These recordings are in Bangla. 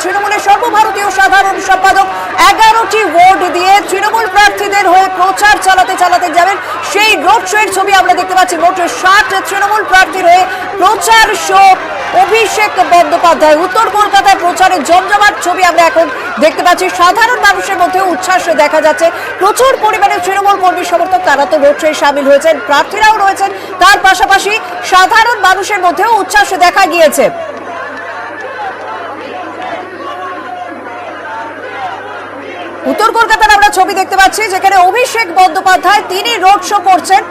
তৃণমূলের সর্বভারতীয় সাধারণ সম্পাদক 11টি ওয়ার্ড দিয়ে তৃণমূল প্রার্থীদের হয়ে প্রচার চালাতে চালাতে যাবেন। সেই রোড শো এর ছবি আমরা দেখতে পাচ্ছি। মোট 60 তৃণমূল প্রার্থীর হয়ে প্রচার শো। অভিষেক বন্দ্যোপাধ্যায় উত্তর কলকাতায় প্রচারের জমজমাট ছবি আমরা এখন দেখতে পাচ্ছি। সাধারণ মানুষের মধ্যে উচ্ছ্বাস দেখা যাচ্ছে। প্রচুর পরিমাণে তৃণমূল কর্মী সমর্থক তারা তো রোড শোয়ে সামিল হয়েছেন, প্রার্থীরাও রয়েছেন, তার পাশাপাশি সাধারণ মানুষের মধ্যেও উচ্ছ্বাস দেখা গিয়েছে। উত্তর কলকাতার আমরা ছবি দেখতে পাচ্ছি যেখানে অভিষেক বন্দ্যোপাধ্যায় তিনি রোড শো করছেন।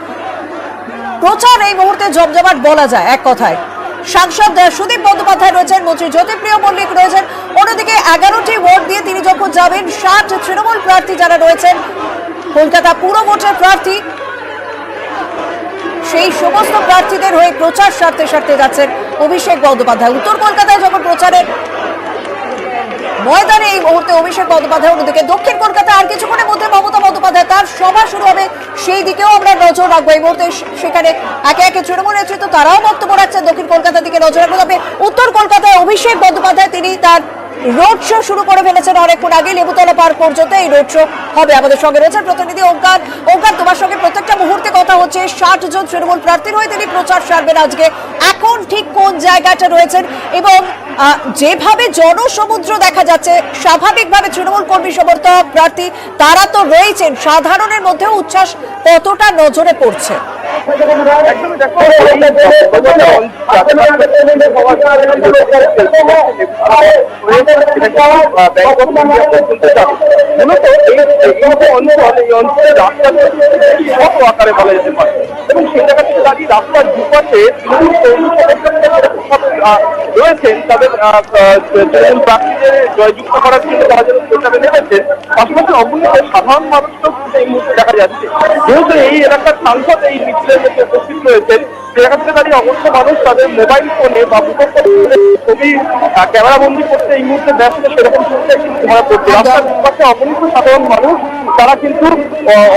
প্রচার এই মুহূর্তে জমজমাট বলা যায় এক কথায়। সাংসদ সুদীপ বন্দ্যোপাধ্যায় রয়েছেন, মন্ত্রী জ্যোতিপ্রিয় মল্লিক রয়েছেন। অন্যদিকে 11টি ভোট দিয়ে তিনি যখন যাবেন, 60 তৃণমূল প্রার্থী যারা রয়েছেন কলকাতা পুর ভোটের প্রার্থী, সেই সমস্ত প্রার্থীদের হয়ে প্রচার সারতে সারতে যাচ্ছেন অভিষেক বন্দ্যোপাধ্যায়। উত্তর কলকাতায় যখন প্রচারের ময়দানে এই মুহূর্তে অভিষেক বন্দ্যোপাধ্যায়, অন্যদিকে দক্ষিণ কলকাতায় আর কিছুক্ষণের মধ্যে মমতা বন্দ্যোপাধ্যায় তার সভা শুরু হবে, সেই দিকেও আমরা নজর রাখবো। এই মুহূর্তে সেখানে একে একে তৃণমূল নেতৃত্ব তারাও বক্তব্য রাখছেন। দক্ষিণ কলকাতার দিকে নজর রাখবো। তবে উত্তর কলকাতায় অভিষেক বন্দ্যোপাধ্যায় তিনি তার রোড শো শুরু করে ফেলেছেন অনেকক্ষণ আগে। লেবুতলা পার্ক পর্যন্ত এই রোড শো হবে। আমাদের সঙ্গে রয়েছেন প্রতিনিধি ওঙ্কার। ওঙ্কার, তোমার সঙ্গে প্রত্যেকটা মুহূর্তে কথা হচ্ছে। 60 জন তৃণমূল প্রার্থীর হয়ে তিনি প্রচার সারবেন আজকে। এখন ঠিক কোন জায়গাটা রয়েছেন এবং যেভাবে জনসমুদ্র দেখা যাচ্ছে, স্বাভাবিকভাবে তৃণমূল কর্মী সমর্থক প্রার্থী তারা তো রয়েছেন, সাধারণের মধ্যেও উচ্ছ্বাস কতটা নজরে পড়ছে? এবং সেই জায়গা থেকে দাঁড়িয়ে রাস্তার দুপাশে রয়েছেন তাদের তৃণমূল প্রার্থীদের জয়যুক্ত করার জন্য তারা যেন প্রচারে নেমেছেন। পাশাপাশি অবনীত সাধারণ মানুষকেও কিন্তু এই মুহূর্তে দেখা যাচ্ছে। যেহেতু এই এলাকার সাংসদ এই মিছিলের মধ্যে উপস্থিত রয়েছেন, সে জায়গা থেকে দাঁড়িয়ে অবশ্য মানুষ তাদের মোবাইল ফোনে বা ছবি ক্যামেরাবন্দি করতে এই মুহূর্তে ব্যস্ত, সেরকম ছবিটা কিন্তু ধরা পড়ছে। রাস্তার দুপাশে অবনীত সাধারণ মানুষ তারা কিন্তু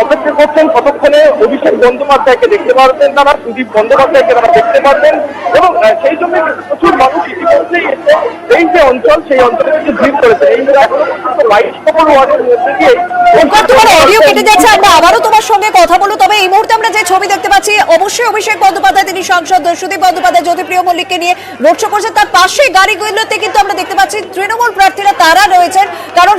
অপেক্ষা করছেন কতক্ষণে অভিষেক বন্দ্যোপাধ্যায়কে দেখতে পারবেন, তারা সুদীপ বন্দ্যোপাধ্যায়কে তারা দেখতে পারবেন। এবং সেই জন্য প্রচুর মানুষ ইতিমধ্যেই এসে এই যে অঞ্চল, সেই অঞ্চলে কিন্তু ভিড় করেছে। এই এখনো পর্যন্ত 22 নম্বর ওয়ার্ডের মধ্যে দিয়ে অডিও কেটে যাচ্ছে। আমরা আবারও তোমার সঙ্গে কথা বলবো। তবে এই মুহূর্তে আমরা যে ছবি দেখতে পাচ্ছি, অবশ্যই অভিষেক বন্দ্যোপাধ্যায় তিনি সাংসদ সুদীপ বন্দ্যোপাধ্যায় জ্যোতিপ্রিয় মল্লিককে নিয়ে রোড শো করছেন। তার পাশে গাড়িগুলোতে কিন্তু আমরা দেখতে পাচ্ছি তৃণমূল প্রার্থীরা তারা রয়েছেন, কারণ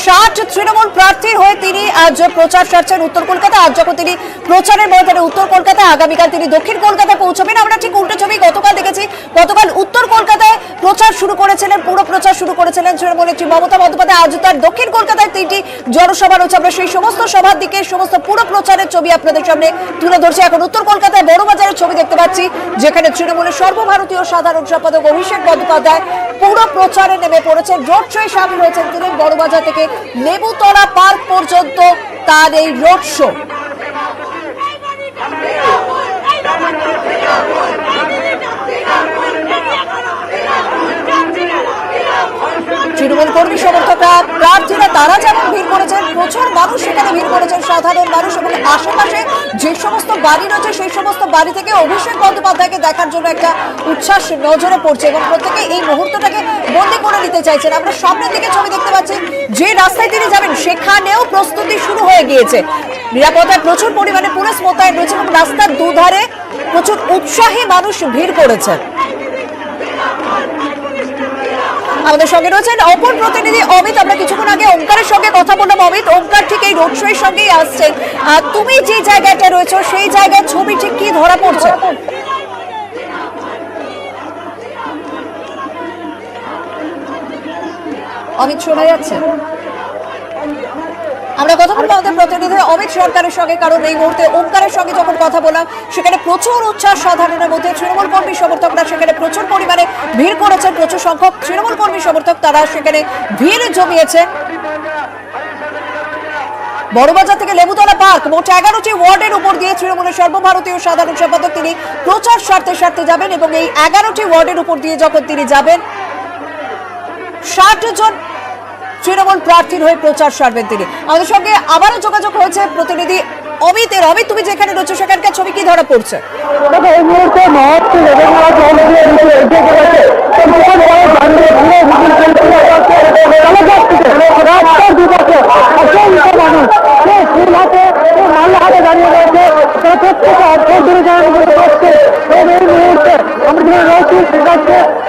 60 তৃণমূল প্রার্থীর হয়ে তিনি আজ প্রচার সারছেন উত্তর কলকাতায়। আজ যখন তিনি প্রচারের ময়দানে উত্তর কলকাতায়, আগামীকাল তিনি দক্ষিণ কলকাতায় পৌঁছবেন। আমরা ঠিক উল্টো ছবি গতকাল দেখেছি। গতকাল উত্তর কলকাতায় প্রচার শুরু করেছিলেন, পুরো প্রচার শুরু করেছিলেন তৃণমূল নেত্রী মমতা বন্দ্যোপাধ্যায়। আজ তার দক্ষিণ কলকাতায় 3টি জনসভা রয়েছে। আমরা সেই সমস্ত সভার দিকে সমস্ত পুরো প্রচারের ছবি আপনাদের সামনে তুলে ধরছি। এখন উত্তর কলকাতায় বড়বাজারের ছবি দেখতে পাচ্ছি, যেখানে তৃণমূলের সর্বভারতীয় সাধারণ সম্পাদক অভিষেক বন্দ্যোপাধ্যায় পুরো প্রচারে নেমে পড়েছেন। রোড শোয়ে সামিল হয়েছেন তিনি। বড়বাজার থেকে লেবুতলা পার্ক পর্যন্ত তার এই রোড শো। তৃণমূল কর্মী সমর্থকরা প্রার্থীরা তারা যেমন ভিড় করেছেন, প্রচুর মানুষ সেখানে ভিড় করেছেন, সাধারণ মানুষ। এবং আশেপাশে যে সমস্ত বাড়ি রয়েছে সেই সমস্ত বাড়ি থেকে অভিষেক বন্দ্যোপাধ্যায়কে দেখার জন্য একটা উচ্ছ্বাস নজরে পড়ছে এবং প্রত্যেকে এই মুহূর্তটাকে বন্দী করে নিতে চাইছেন। আমরা সামনের দিকে ছবি দেখতে পাচ্ছি, যে রাস্তায় তিনি যাবেন সেখানেও প্রস্তুতি শুরু হয়ে গিয়েছে। নিরাপত্তায় প্রচুর পরিমাণে পুলিশ মোতায়েন রয়েছে এবং রাস্তার দুধারে প্রচুর উৎসাহী মানুষ ভিড় করেছেন। আমাদের সঙ্গে রয়েছেন অপর প্রতিনিধি অমিত। আমরা কিছুক্ষণ আগে ওঙ্কারের সঙ্গে কথা বললাম। অমিত, ওঙ্কার ঠিক এই রোড শোয়ের সঙ্গেই আসছেন। তুমি যে জায়গাটা রয়েছে সেই জায়গায় ছবি ঠিক কি ধরা পড়ছে? অমিত, শোনা যাচ্ছে? আমরা কথা বলবো আমাদের প্রতিনিধি অমিত সরকারের সঙ্গে, কারণ এই মুহূর্তে ওঙ্কারের সঙ্গে যখন কথা বললাম সেখানে প্রচুর উচ্ছ্বাস সাধারণের মধ্যে। তৃণমূল কর্মী সমর্থকরা সেখানে প্রচুর পরিমাণে ভিড় করেছেন। প্রচুর সংখ্যক তৃণমূল কর্মী সমর্থক তারা সেখানে ভিড় জমিয়েছে। বড়বাজার থেকে লেবুতলা পার্ক, মোট 11টি ওয়ার্ডের উপর দিয়ে তৃণমূলের সর্বভারতীয় সাধারণ সম্পাদক তিনি প্রচার সারতে সারতে যাবেন। এবং এই 11টি ওয়ার্ডের উপর দিয়ে যখন তিনি যাবেন, 60 জন তৃণমূল প্রার্থীর হয়ে প্রচার সারবেন তিনি। আমাদের সঙ্গে আবারও যোগাযোগ হয়েছে প্রতিনিধি অমিতের। অমিত, তুমি যেখানে রয়েছে সেখানকার ছবি কি ধরা পড়ছে? এই মুহূর্তে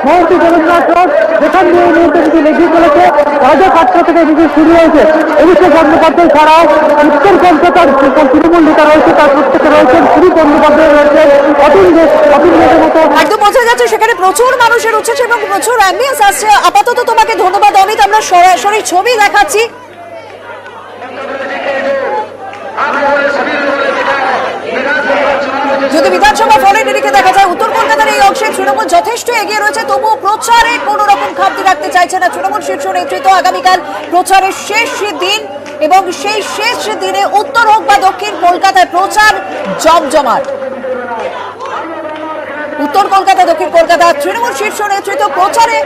মহর্ষি রবীন্দ্রনাথ রোড, যেখান দিয়ে এই মুহূর্তে কিন্তু লেগিয়ে চলেছে। রাজা 5টা থেকে মিছিল শুরু হয়েছে। অভিষেক বন্দ্যোপাধ্যায় ছাড়াও উত্তর কলকাতার তৃণমূল নেতা রয়েছে, তার প্রত্যেকে রয়েছেন। শ্রী বন্দ্যোপাধ্যায় রয়েছেন, অতুল দেবের মতো। একদম বোঝা যাচ্ছে সেখানে প্রচুর মানুষের উচ্ছ্বাস এবং প্রচুর অ্যাম্বিয়েন্স আসছে। আপাতত তোমাকে ধন্যবাদ অমিত, আমরা সরাসরি ছবি দেখাচ্ছি। যদি বিধানসভা ফলের নিরিখে দেখা যায় উত্তর কলকাতার এই অংশে তৃণমূল যথেষ্ট এগিয়ে রয়েছে, তবুও প্রচারে কোনো রকম খামতি রাখতে চাইছে না তৃণমূল শীর্ষ নেতৃত্ব। আগামীকাল প্রচারের শেষ দিন এবং সেই শেষ দিনে উত্তর হোক বা দক্ষিণ কলকাতায় প্রচার জমজমাট। উত্তর কলকাতা দক্ষিণ কলকাতা তৃণমূল শীর্ষ নেতৃত্ব প্রচারে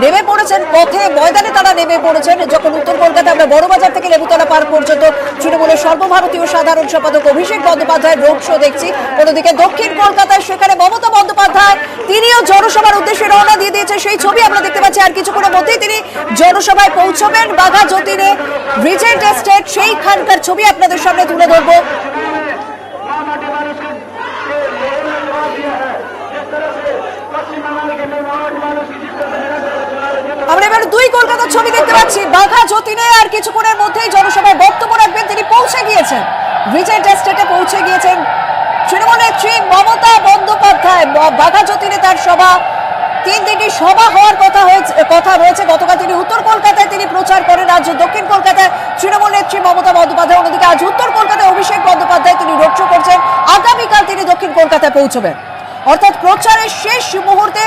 নেমে পড়েছেন, পথে ময়দানে তারা নেমে পড়েছেন। যখন উত্তর কলকাতা আমরা বড়বাজার থেকে লেবুতলা পার্ক পর্যন্ত তৃণমূলের সর্বভারতীয় সাধারণ সম্পাদক অভিষেক বন্দ্যোপাধ্যায়ের রোড শো দেখছি। অন্যদিকে দক্ষিণ কলকাতায় সেখানে মমতা বন্দ্যোপাধ্যায় তিনিও জনসভার উদ্দেশ্যে রওনা দিয়ে দিয়েছে, সেই ছবি আমরা দেখতে পাচ্ছি। আর কিছুক্ষণের মধ্যেই তিনি জনসভায় পৌঁছবেন বাঘা যতীনে রিজেন্ট এস্টেট, সেইখানকার ছবি আপনাদের সামনে তুলে ধরবো। আমরা এবার দুই কলকাতার ছবি দেখতে পাচ্ছি বাঘা যতীনে। আর কিছুক্ষণের মধ্যেই জনসভায় বক্তব্য রাখবেন, তিনি পৌঁছে গিয়েছেন রিজেন্ট এস্টেটে, পৌঁছে গিয়েছেন তৃণমূল নেত্রী মমতা বন্দ্যোপাধ্যায়। বাঘা যতীনে তার সভা, 3 দিনটি সভা হওয়ার কথা রয়েছে। গতকাল তিনি উত্তর কলকাতায় তিনি প্রচার করেন, আজ দক্ষিণ কলকাতায় তৃণমূল নেত্রী মমতা বন্দ্যোপাধ্যায়। অন্যদিকে আজ উত্তর কলকাতায় অভিষেক বন্দ্যোপাধ্যায় তিনি রোড শো করছেন, আগামীকাল তিনি দক্ষিণ কলকাতায় পৌঁছবেন। অর্থাৎ প্রচারের শেষ মুহূর্তে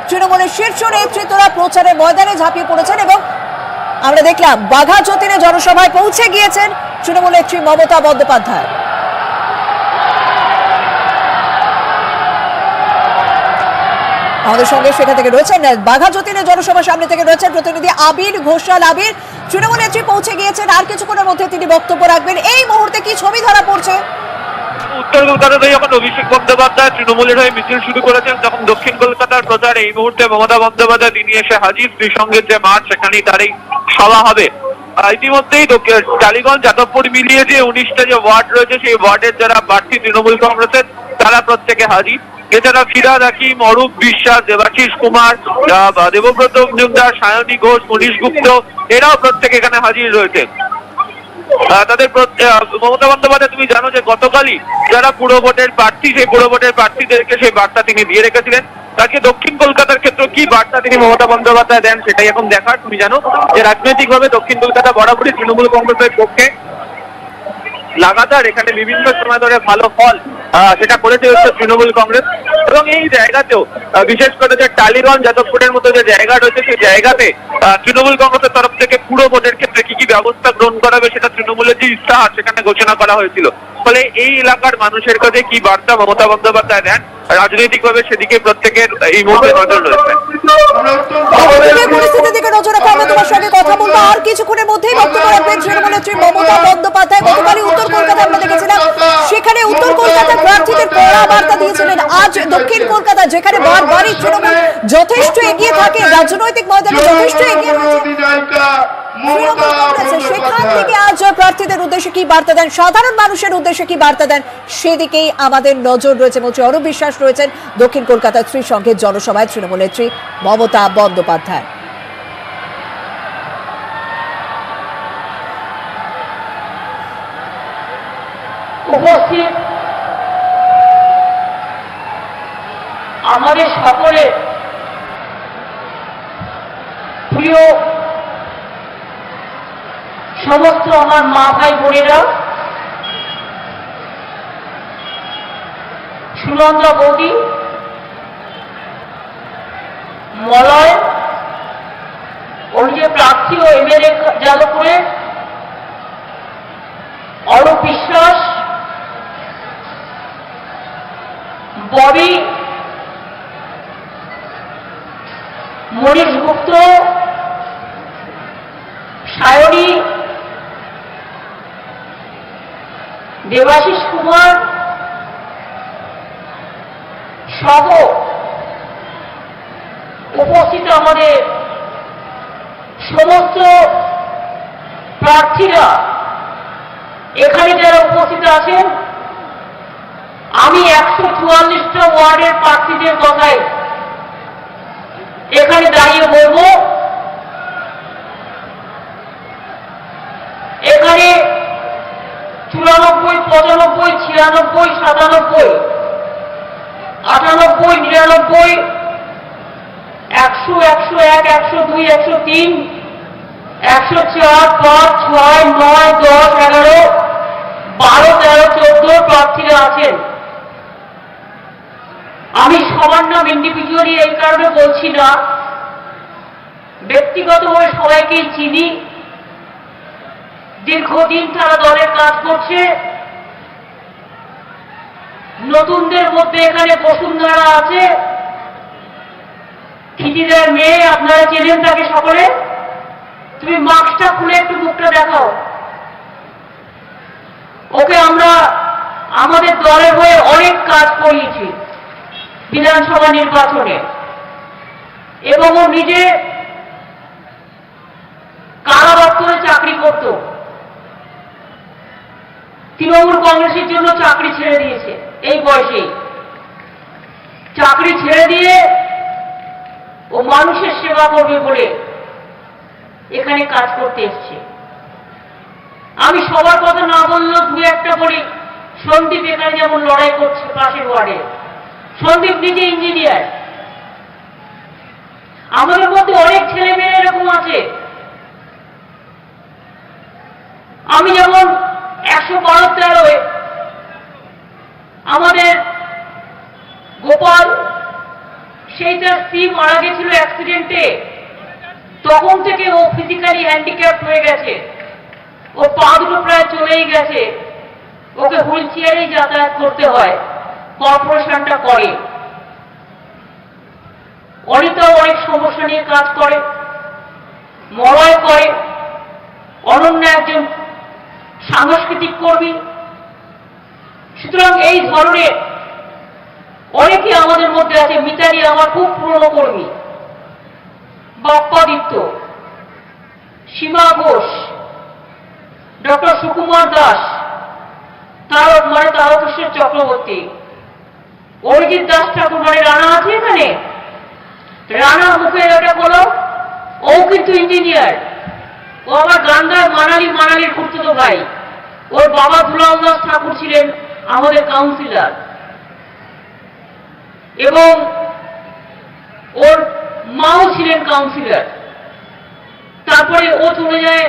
তৃণমূলের শীর্ষ নেতৃত্বরা প্রচারের ময়দানে ঝাঁপিয়ে পড়েছেন এবং আমরা দেখলাম বাঘা যতীনে জনসভায় পৌঁছে গিয়েছেন তৃণমূল নেত্রী মমতা বন্দ্যোপাধ্যায়। আমাদের সঙ্গে সেখান থেকে রয়েছেন বাঘা যতীনের জনসভার সামনে থেকে রয়েছেন প্রতিনিধি আবির ঘোষাল। আবির, তৃণমূল নেত্রী পৌঁছে গিয়েছেন, আর কিছুক্ষণের মধ্যে তিনি বক্তব্য রাখবেন। এই মুহূর্তে কি ছবি ধরা পড়ছে? উত্তর কলকাতাতে যখন অভিষেক বন্দ্যোপাধ্যায় তৃণমূলের হয়ে মিছিল শুরু করেছেন, তখন দক্ষিণ কলকাতার প্রচার এই মুহূর্তে মমতা বন্দ্যোপাধ্যায় তিনি এসে হাজির। শ্রীসঙ্গের যে মাঠ, সেখানেই তার এই সভা হবে। ইতিমধ্যেই টালিগঞ্জ যাদবপুর মিলিয়ে যে 19টা যে ওয়ার্ড রয়েছে, সেই ওয়ার্ডের যারা প্রার্থী তৃণমূল কংগ্রেসের, তারা প্রত্যেকে হাজির। এছাড়া ফিরাদ হাকিম, অরূপ বিশ্বাস, দেবাশিস কুমার, দেবব্রত মজুমদার, সায়নী ঘোষ, মনীশ গুপ্ত, এরাও প্রত্যেকে এখানে হাজির রয়েছে। তাদের মমতা বন্দ্যোপাধ্যায়, তুমি জানো যে গতকালই যারা পুরো ভোটের প্রার্থী, সেই পুরো ভোটের প্রার্থীদেরকে সেই বার্তা তিনি দিয়ে রেখেছিলেন। তাকে দক্ষিণ কলকাতার ক্ষেত্রে কি বার্তা তিনি মমতা বন্দ্যোপাধ্যায় দেন সেটাই এখন দেখার। তুমি জানো যে রাজনৈতিকভাবে দক্ষিণ কলকাতা বরাবরই তৃণমূল কংগ্রেসের পক্ষে লাগাতার এখানে বিভিন্ন সময় ধরে ভালো ফল সেটা করেছে হচ্ছে তৃণমূল কংগ্রেস। এবং এই জায়গাতেও বিশেষ করে যে টালিগঞ্জ যাদবপুরের মতো যে জায়গা রয়েছে, সেই জায়গাতে তৃণমূল কংগ্রেসের তরফ থেকে পুরো ভোটের ক্ষেত্রে কি কি ব্যবস্থা গ্রহণ করা হবে সেটা তৃণমূলের যে ইস্তাহার সেখানে ঘোষণা করা হয়েছিল। ফলে এই এলাকার মানুষের কাছে কি বার্তা মমতা বন্দ্যোপাধ্যায় দেন, রাজনৈতিকভাবে সেদিকে প্রত্যেকের এই মুহূর্তে নজর রয়েছে। পরিস্থিতির দিকে নজর রাখা, আমরা তোমার সঙ্গে কথা বলবো। আর কিছুক্ষণের মধ্যেই বক্তব্য রাখবেন তৃণমূল নেত্রী মমতা বন্দ্যোপাধ্যায়। গতকালই উত্তর কলকাতা আমরা দেখেছিলাম, সেখানে উত্তর কলকাতার প্রার্থীদের কড়া বার্তা দিয়েছিলেন। আজ দক্ষিণ কলকাতা, যেখানে বারবারই তৃণমূল যথেষ্ট এগিয়ে থাকে, রাজনৈতিক ময়দানে যথেষ্ট এগিয়ে রয়েছে তৃণমূল কংগ্রেস, সেখান থেকে আজ প্রার্থীদের উদ্দেশ্যে কি বার্তা দেন, সাধারণ মানুষের উদ্দেশ্যে কি বার্তা দেন, সেদিকেই আমাদের নজর রয়েছে। মন্ত্রী অরূপ বিশ্বাস রয়েছেন দক্ষিণ কলকাতার শ্রীসঙ্গের জনসভায় তৃণমূল নেত্রী মমতা বন্দ্যোপাধ্যায়। উপস্থিত আমাদের সকলে প্রিয় সমস্ত আমার মা ভাই বোনেরা, সুনন্দা বৌদি, মলয়, ওর যে প্রার্থী ও এমএলএ যাদবপুরে, অরূপ বিশ্বাস, ববি, মনীশ গুপ্ত, সায়নী, দেবাশিস কুমার সহ উপস্থিত আমাদের সমস্ত প্রার্থীরা, এখানে যারা উপস্থিত আছেন, আমি 144টা ওয়ার্ডের প্রার্থীদের কথায় এখানে দাঁড়িয়ে বলবো, এখানে 94, 95, 96, 97, 98, 99, 100, 101, 102, 103, 104, 5, 6, 9, 10, 11, 12, 13, 14 প্রার্থীরা আছেন। আমি সবার নাম ইন্ডিভিজুয়ালি এই কারণে বলছি না, ব্যক্তিগতভাবে সবাইকেই চিনি, দীর্ঘদিন তারা দলের কাজ করছে। নতুনদের মধ্যে এখানে বসুন্ধরা আছে, খিদিদের মেয়ে, আপনারা চেনেন তাকে সকলে। তুমি মাস্কটা খুলে একটু মুখটা দেখাও। ওকে আমরা আমাদের দলের হয়ে অনেক কাজ করিয়েছি বিধানসভা নির্বাচনে, এবং ও নিজে কারা দপ্তরে চাকরি করত, তৃণমূল কংগ্রেসের জন্য চাকরি ছেড়ে দিয়েছে। এই বয়সেই চাকরি ছেড়ে দিয়ে ও মানুষের সেবা করবে বলে এখানে কাজ করতে এসছে। আমি সবার কথা না বললেও দু একটা বলি। সন্দীপ এখানে যেমন লড়াই করছে পাশের ওয়ার্ডে, সন্দীপ নিজে ইঞ্জিনিয়ার। আমাদের মধ্যে অনেক ছেলে মেয়ে এরকম আছে। আমি যেমন 112 আমাদের গোপাল, সেইটার স্ত্রী মারা গেছিল অ্যাক্সিডেন্টে, তখন থেকে ও ফিজিক্যালি হ্যান্ডিক্যাপ হয়ে গেছে, ও পা দুটো প্রায় চলেই গেছে, ওকে হুইল চেয়ারেই যাতায়াত করতে হয়, কর্পোরেশনটা করে। অনিতাও অনেক সমস্যা নিয়ে কাজ করে, মলয় করে, অনন্য একজন সাংস্কৃতিক কর্মী। সুতরাং এই ধরনের অনেকে আমাদের মধ্যে আছে। মিতালি আমার খুব পুরনো কর্মী, বাপ্পাদিত্য, সীমা ঘোষ, ডক্টর সুকুমার দাস, তারকেশ্বর চক্রবর্তী, অরিজিৎ দাস ঠাকুর, রানা আছে এখানে, রানা মুখের ওটা বলো, ও কিন্তু ইঞ্জিনিয়ার। ও আবার গান গায়, মানালির খুঁড়তো ভাই। ওর বাবা দুলাল দাস ঠাকুর ছিলেন আমাদের কাউন্সিলর, এবং ওর মাও ছিলেন কাউন্সিলর। তারপরে ও চলে যায়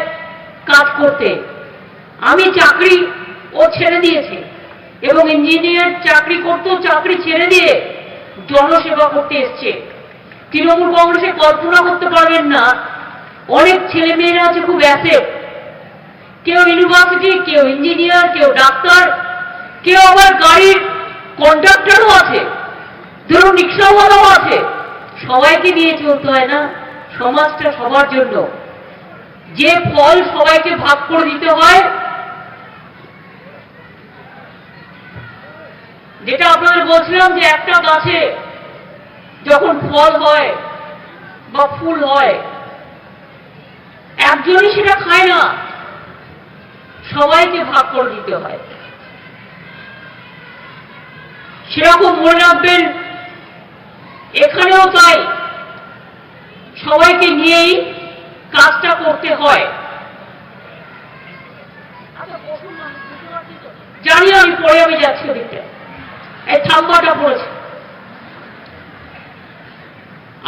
কাজ করতে। আমি চাকরি ও ছেড়ে দিয়েছে, এবং ইঞ্জিনিয়ার চাকরি করতেও চাকরি ছেড়ে দিয়ে জনসেবা করতে এসছে। তৃণমূল কংগ্রেসে কল্পনা করতে পারবেন না, অনেক ছেলে মেয়েরা আছে খুব অ্যাসেট, কেউ ইউনিভার্সিটি, কেউ ইঞ্জিনিয়ার, কেউ ডাক্তার, কেউ আবার গাড়ির কন্ডাক্টরও আছে, ধরুন রিক্সাওয়ালাও আছে। সবাইকে নিয়ে চলতে হয় না, সমাজটা সবার জন্য। যে ফল সবাইকে ভাগ করে দিতে হয়, যেটা আপনাদের বলছিলাম যে একটা গাছে যখন ফল হয় বা ফুল হয়, একজনই সেটা খায় না, সবাইকে ভাগ করে দিতে হয়। সেরকম মনে রাখবেন, এখানেও তাই, সবাইকে নিয়েই কাজটা করতে হয়। জানি আমি পরে আমি যাচ্ছি ওদিকটা, এই থাম্বাটা পড়েছে।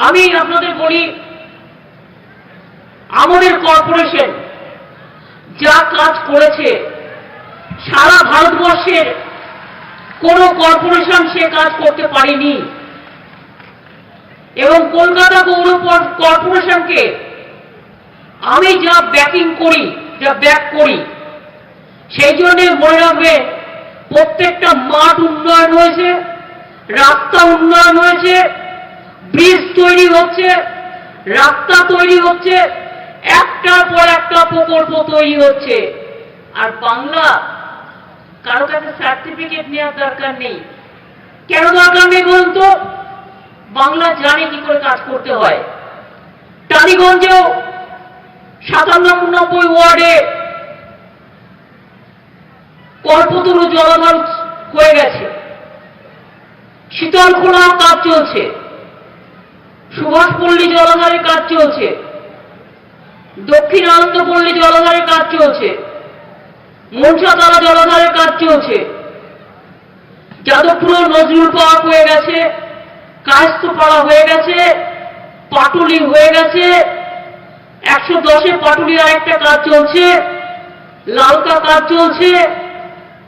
আমি আপনাদের বলি, আমাদের কর্পোরেশন যা কাজ করেছে, সারা ভারতবর্ষের কোন কর্পোরেশন সে কাজ করতে পারেনি। এবং কলকাতা পৌর কর্পোরেশনকে আমি যা ব্যাকিং করি, যা ব্যাক করি, সেই জন্য মনে রাখবেন, প্রত্যেকটা মাঠ উন্নয়ন হয়েছে, রাস্তা উন্নয়ন হয়েছে, ব্রিজ তৈরি হচ্ছে, রাস্তা তৈরি হচ্ছে, একটার পর একটা প্রকল্প তৈরি হচ্ছে। আর বাংলা, কারো কাছে সার্টিফিকেট নেওয়ার দরকার নেই। কেন দরকার নেই বলুন তো? বাংলা জানে কি করে কাজ করতে হয়। টালিগঞ্জেও 97-90 ওয়ার্ডে কল্পতরু জলাধার হয়ে গেছে, শীতলখোলা কাজ চলছে। সুভাষপল্লী জলাধারের কাজ চলছে, দক্ষিণ আনন্দপল্লী জলাধারের কাজ চলছে, মনসাতলা জলাধারের কাজ চলছে, যাদবপুর নজরুল পার্ক হয়ে গেছে, কায়স্থপাড়া হয়ে গেছে, পাটুলি হয়ে গেছে, 110-এ পাটুলি আরেকটা কাজ চলছে, লালকা কাজ চলছে,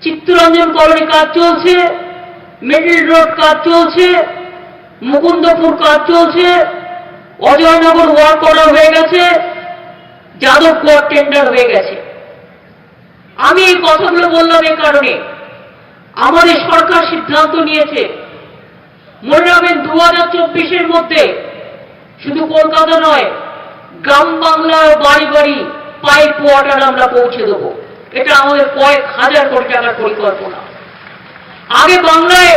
চিত্তরঞ্জন কলোনি কাজ চলছে, মিডল রোড কাজ চলছে, মুকুন্দপুর কাজ চলছে, অজয়নগর ওয়ার্ক অর্ডার হয়ে গেছে, যাদবপুর টেন্ডার হয়ে গেছে। আমি এই কথাগুলো বললাম এই কারণে, আমাদের সরকার সিদ্ধান্ত নিয়েছে, মনে রাখবেন 2024-এর মধ্যে শুধু কলকাতা নয়, গ্রাম বাংলার বাড়ি বাড়ি পাইপ ওয়াটার আমরা পৌঁছে দেবো। এটা আমাদের কয়েক হাজার কোটি টাকার পরিকল্পনা। আগে বাংলায়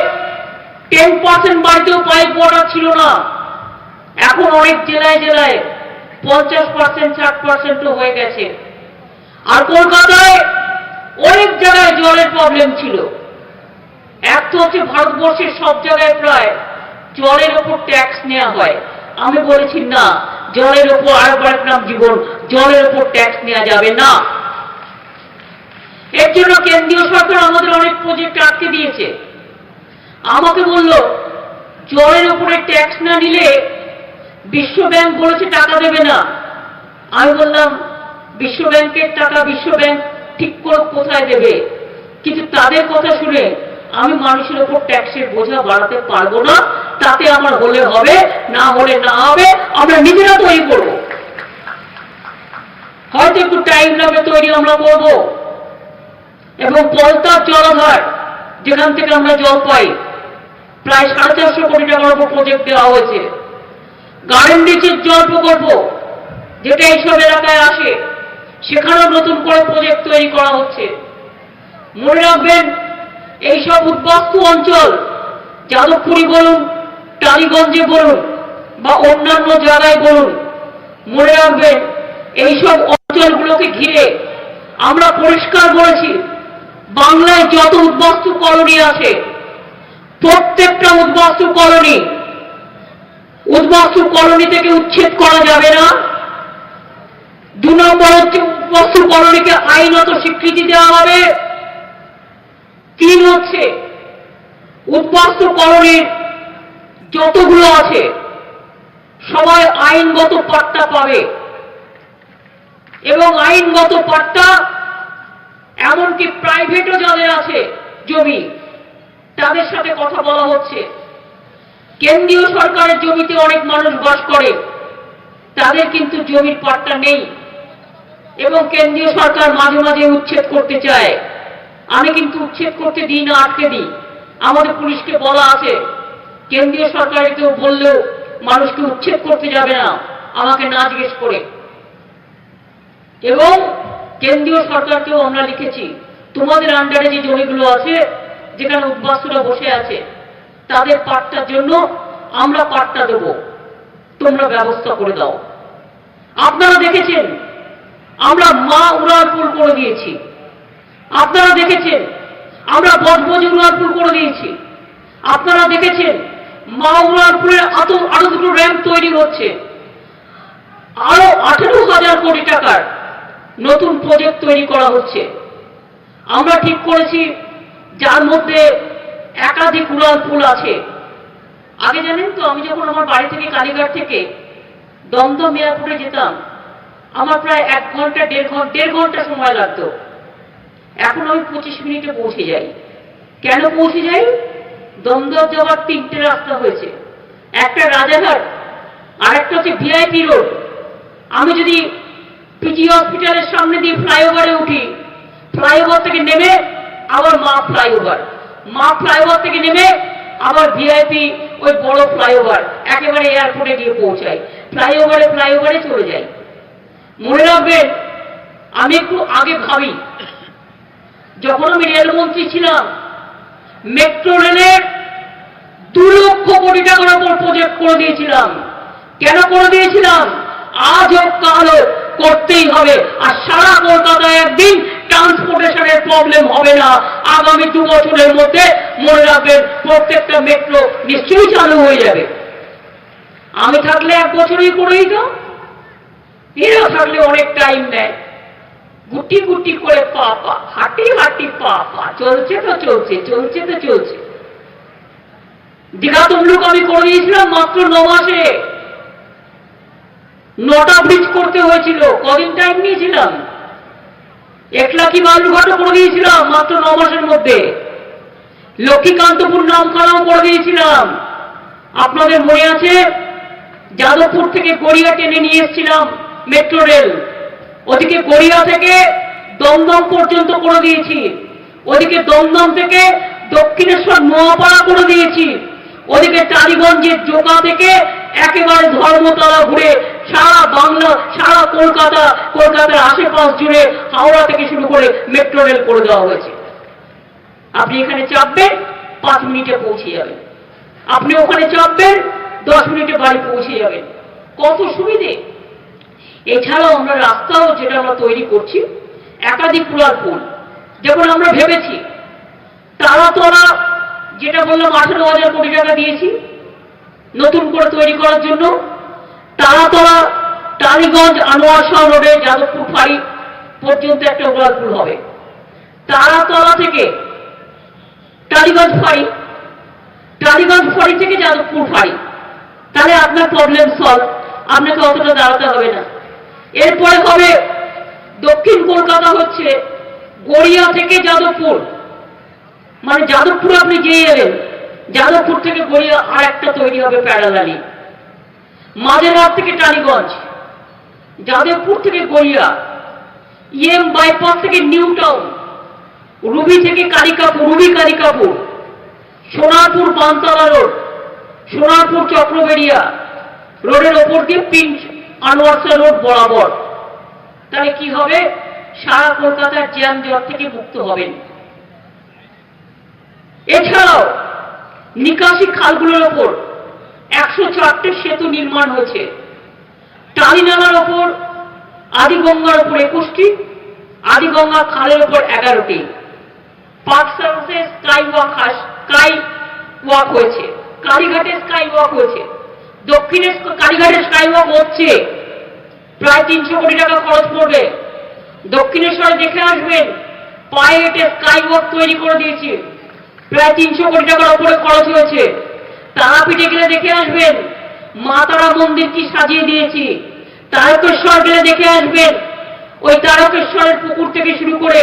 10% বাড়িতেও পাইপ ওয়াটার ছিল না, এখন অনেক জেলায় জেলায় 50%, 60% হয়ে গেছে। আর কলকাতায় অনেক জায়গায় জলের প্রবলেম ছিল। এক তো হচ্ছে ভারতবর্ষের সব জায়গায় প্রায় জলের ওপর ট্যাক্স নেওয়া হয়। আমি বলেছি না, জলের ওপর আরেকবার নাম জীবন, জলের ওপর ট্যাক্স নেওয়া যাবে না। এর জন্য কেন্দ্রীয় সরকার আমাদের অনেক প্রজেক্ট আটকে দিয়েছে। আমাকে বলল জলের উপরে ট্যাক্স না নিলে বিশ্ব ব্যাংক বলেছে টাকা দেবে না। আমি বললাম বিশ্ব ব্যাংকের টাকা বিশ্ব ব্যাংক ঠিক করে কোথায় দেবে, কিন্তু তাদের কথা শুনে আমি মানুষের উপর ট্যাক্সের বোঝা বাড়াতে পারবো না। তাতে আমার হলে হবে, না হলে না হবে, আমরা নিজেরা তৈরি করবো। হয়তো একটু টাইম লাগবে, তৈরি আমরা করবো। এবং পলতার জলাধার যেখান থেকে আমরা জল পাই, প্রায় 450 কোটি টাকার উপর প্রজেক্ট দেওয়া হয়েছে। গার্ডেন রিচের জল প্রকল্প যেটা এইসব এলাকায় আসে, সেখানেও নতুন করে প্রজেক্ট তৈরি করা হচ্ছে। মনে রাখবেন, এইসব উদ্বাস্তু অঞ্চল, যাদবপুরি বলুন, টালিগঞ্জে বলুন বা অন্যান্য জায়গায় বলুন, মনে রাখবেন এইসব অঞ্চলগুলোকে ঘিরে আমরা পরিষ্কার বলেছি, বাংলায় যত উদ্বাস্তু কলোনি আছে, প্রত্যেকটা উদ্বাস্তু কলোনি থেকে উচ্ছেদ করা যাবে না। 2 নম্বর হচ্ছে উদ্বাস্তু কলোনিকে আইনত স্বীকৃতি দেওয়া হবে। 3 হচ্ছে উদ্বাস্তু কলোনির যতগুলো আছে সবাই আইনগত পাট্টা পাবে, এবং আইনগত পাট্টা এমনকি প্রাইভেটও যাদের আছে জমি, তাদের সাথে কথা বলা হচ্ছে। কেন্দ্রীয় সরকারের জমিতে অনেক মানুষ বাস করে, তাদের কিন্তু জমির পাট্টা নেই, এবং কেন্দ্রীয় সরকার মাঝে মাঝে উচ্ছেদ করতে চায়। আমি কিন্তু উচ্ছেদ করতে দিই না, আটকে দিই। আমাদের পুলিশকে বলা আছে, কেন্দ্রীয় সরকারের কেউ বললেও মানুষকে উচ্ছেদ করতে যাবে না, আমাকে না জিজ্ঞেস করে। এবং কেন্দ্রীয় সরকারকেও আমরা লিখেছি, তোমাদের আন্ডারে যে জমিগুলো আছে, যেখানে উদ্বাস্তুরা বসে আছে, তাদের পাট্টার জন্য আমরা পাট্টা দেব, তোমরা ব্যবস্থা করে দাও। আপনারা দেখেছেন আমরা মা উড়ালপুল করে দিয়েছি, আপনারা দেখেছেন আমরা বজবজ উড়ালপুল করে দিয়েছি, আপনারা দেখেছেন মা উড়ালপুলের আরো 2টো র্যাম্প তৈরি হচ্ছে, আরো 18,000 কোটি টাকার নতুন প্রজেক্ট তৈরি করা হচ্ছে। আমরা ঠিক করেছি যার মধ্যে একাধিক উড়ালপুল আছে। আগে জানেন তো, আমি যখন আমার বাড়ি থেকে কালীঘাট থেকে দমদম এয়ারপোর্টে যেতাম, আমার প্রায় 1 ঘন্টা 1.5 ঘন্টা সময় লাগতো। এখন আমি 25 মিনিটে পৌঁছে যাই। কেন পৌঁছে যাই? দমদম যাওয়ার 3টে রাস্তা হয়েছে, একটা রাজাঘাট, আরেকটা হচ্ছে ভিআইপি রোড। আমি যদি পিজি হসপিটালের সামনে দিয়ে ফ্লাইওভারে উঠি, ফ্লাইওভার থেকে নেমে আবার মা ফ্লাইওভার থেকে নেমে আবার ভিআইপি ওই বড় ফ্লাইওভার, একেবারে এয়ারপোর্টে গিয়ে পৌঁছাই। ফ্লাইওভারে চলে যাই। মনে রাখবেন, আমি একটু আগে ভাবি, যখন আমি রেলমন্ত্রী ছিলাম, মেট্রো রেলের 2 লক্ষ কোটি টাকার উপর প্রজেক্ট করে দিয়েছিলাম। কেন করে দিয়েছিলাম? আজ হোক কাল হোক করতেই হবে। আর সারা কলকাতায় একদিন ট্রান্সপোর্টেশনের প্রবলেম হবে না। আগামী 2 বছরের মধ্যে মনে রাখবেন, প্রত্যেকটা মেট্রো নিশ্চয়ই চালু হয়ে যাবে। আমি থাকলে 1 বছরই করে দিতাম, এরা থাকলে অনেক টাইম নেয়। গুটি গুটি করে পা পা হাঁটি হাঁটি পা পা, চলছে তো চলছে, চলছে তো চলছে। দীঘা তমলুক আমি করে দিয়েছিলাম মাত্র 9 মাসে। 9টা ব্রিজ করতে হয়েছিল, কদিন টাইম নিয়েছিলাম। একলাকি বালুঘাটও করে দিয়েছিলাম মাত্র 9 মাসের মধ্যে। লক্ষ্মীকান্তপুর নামখানাও করে দিয়েছিলাম। আপনাদের মনে আছে, যাদবপুর থেকে গড়িয়া টেনে নিয়ে এসেছিলাম মেট্রো রেল। ওদিকে গড়িয়া থেকে দমদম পর্যন্ত করে দিয়েছি, ওদিকে দমদম থেকে দক্ষিণেশ্বর নোয়াপাড়া করে দিয়েছি, ওদিকে টালিগঞ্জের জোকা থেকে একেবারে ধর্মতলা ঘুরে সারা বাংলা, সারা কলকাতা, কলকাতার আশেপাশ জুড়ে হাওড়া থেকে শুরু করে মেট্রো রেল করে দেওয়া হয়েছে। আপনি এখানে চাপবেন 5 মিনিটে পৌঁছে যাবেন, আপনি ওখানে চাপবেন 10 মিনিটে বাড়ি পৌঁছে যাবেন। কত সুবিধে! এছাড়াও আমরা রাস্তাও যেটা আমরা তৈরি করছি, একাধিক পুল, যেমন আমরা ভেবেছি তারাতলা, যেটা বললাম 18,000 কোটি টাকা দিয়েছি নতুন করে তৈরি করার জন্য। তারাতলা টালিগঞ্জ আনোয়ার শাহ রোডে যাদবপুর ফাঁড়ি পর্যন্ত একটা পুল হবে। তারাতলা থেকে টালিগঞ্জ ফাঁড়ি, টালিগঞ্জ ফাঁড়ি থেকে যাদবপুর ফাঁড়ি, তাহলে আপনার প্রবলেম সলভ, আপনাকে অতটা দাঁড়াতে হবে না। এরপরে হবে দক্ষিণ কলকাতা, হচ্ছে গড়িয়া থেকে যাদবপুর, মানে যাদবপুর আপনি যেয়ে এলেন, যাদবপুর থেকে গড়িয়া আর একটা তৈরি হবে প্যারালালি। মাঝেরহাট থেকে টালিগঞ্জ, যাদবপুর থেকে গড়িয়া, ইএম বাইপাস থেকে নিউ টাউন, রুবি থেকে কালিকাপুর, রুবি কালিকাপুর, সোনারপুর বানতলা রোড, সোনারপুর চক্রবেড়িয়া রোডের ওপর দিয়ে পিঞ্চ আনোয়ার শাহ রোড বরাবর। তাহলে কি হবে? সারা কলকাতার জ্যামজট থেকে মুক্ত হবেন। এছাড়াও নিকাশি খালগুলোর ওপর 104টে সেতু নির্মাণ হয়েছে। টালিনালার ওপর, আদিগঙ্গার ওপর 21টি, আদিগঙ্গা খালের ওপর 11টি। পার্ক সার্ভিসে স্কাই ওয়াক হয়েছে, কালীঘাটে স্কাই ওয়াক হয়েছে, দক্ষিণে কালীঘাটে স্কাই ওয়াক হচ্ছে, প্রায় 300 কোটি টাকা খরচ পড়বে। দক্ষিণেশ্বরে দেখে আসবেন, পায়ে হেঁটে স্কাই ওয়াক তৈরি করে দিয়েছি, প্রায় 300 কোটি টাকার উপরে খরচ হয়েছে। তারাপীঠে গেলে দেখে আসবেন, মা তারা মন্দির কি সাজিয়ে দিয়েছি। তারকেশ্বর গেলে দেখে আসবেন, ওই তারকেশ্বরের পুকুর থেকে শুরু করে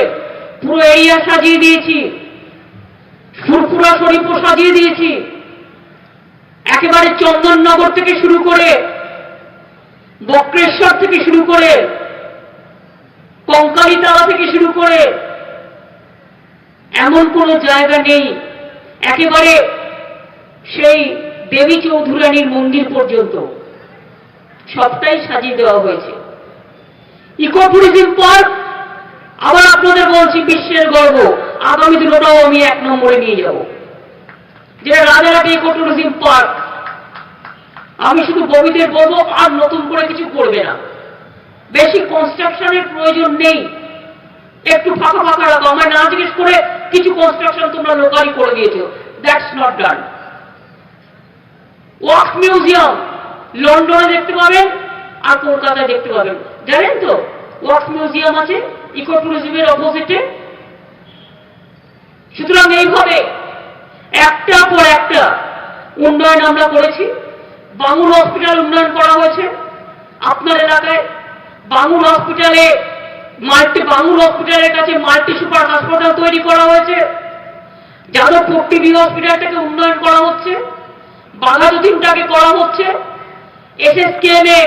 পুরো এরিয়া সাজিয়ে দিয়েছি, ফুরফুরা শরীফও সাজিয়ে দিয়েছি, একেবারে চন্দননগর থেকে শুরু করে, বক্রেশ্বর থেকে শুরু করে, কঙ্কালীতলা থেকে শুরু করে, এমন কোন জায়গা নেই, একেবারে সেই দেবী চৌধুরানীর মন্দির পর্যন্ত সবটাই সাজিয়ে দেওয়া হয়েছে। ইকো ট্যুরিজম পার্ক, আবার আপনাদের বলছি, বিশ্বের গর্ব, আগামী দিনটাও আমি 1 নম্বরে নিয়ে যাব, যেটা রাজারহাটে ইকো ট্যুরিজম পার্ক। আমি শুধু ববিদের বলবো, আর নতুন করে কিছু করবে না, বেশি কনস্ট্রাকশনের প্রয়োজন নেই, একটু ফাঁকা ফাঁকা রাখো। আমায় না জিজ্ঞেস করে কিছু কনস্ট্রাকশন তোমরা লোকালি করে দিয়েছো, that's not done. Wax museum লন্ডনে দেখতে পাবেন আর কলকাতায় দেখতে পাবেন, জানেন তো? ওয়াক্স মিউজিয়াম আছে ইকো ট্যুরিজমের অপোজিটে। সুতরাং এইভাবে একটা পর একটা উন্নয়ন আমরা করেছি। বাঙুর হসপিটাল উন্নয়ন করা হয়েছে আপনার এলাকায়। বাঙুর হসপিটালের কাছে মাল্টি সুপার হাসপাতাল তৈরি করা হয়েছে। যাদবপুর টিবি হসপিটালটাকে উন্নয়ন করা হচ্ছে, বাঘাযতীনটাকে করা হচ্ছে। এসএসকেএম এ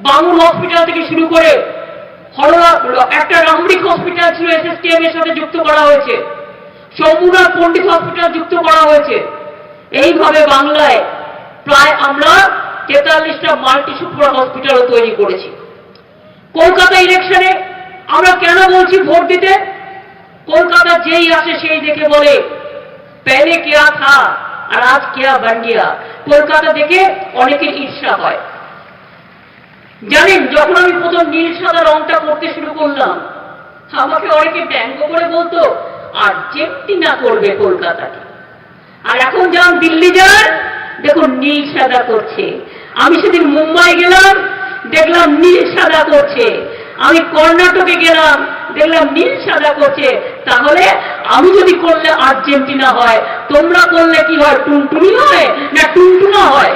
বাঙুর হসপিটাল থেকে শুরু করে একটা রামরিক হসপিটাল ছিল, এসএসকেএম এর সাথে যুক্ত করা হয়েছে। শম্ভুনাথ পণ্ডিত হসপিটাল যুক্ত করা হয়েছে। এইভাবে বাংলায় প্রায় আমরা 43টা মাল্টি সুপার হসপিটাল তৈরি করেছি। কলকাতা ইলেকশনে আমরা কেন বলছি ভোট দিতে? কলকাতা যেই আসে সেই দেখে বলে পেলে কেয়া থা আর আজ কেয়া বন গিয়া। কলকাতা দেখে অনেকের ঈর্ষা হয়। জানেন, যখন আমি প্রথম নীল সাদা রংটা করতে শুরু করলাম, আমাকে অনেকে ব্যঙ্গ করে বলতো আর্জেন্টিনা করবে কলকাতাকে। আর এখন যান দিল্লি যান, দেখুন নীল সাদা করছে। আমি সেদিন মুম্বাই গেলাম, দেখলাম নীল সাদা করছে। আমি কর্ণাটকে গেলাম, দেখলাম নীল সাদা করছে। তাহলে আমি যদি করলে আর্জেন্টিনা হয়, তোমরা করলে কি হয়? টুনটুনি হয় না টুনটুনা হয়?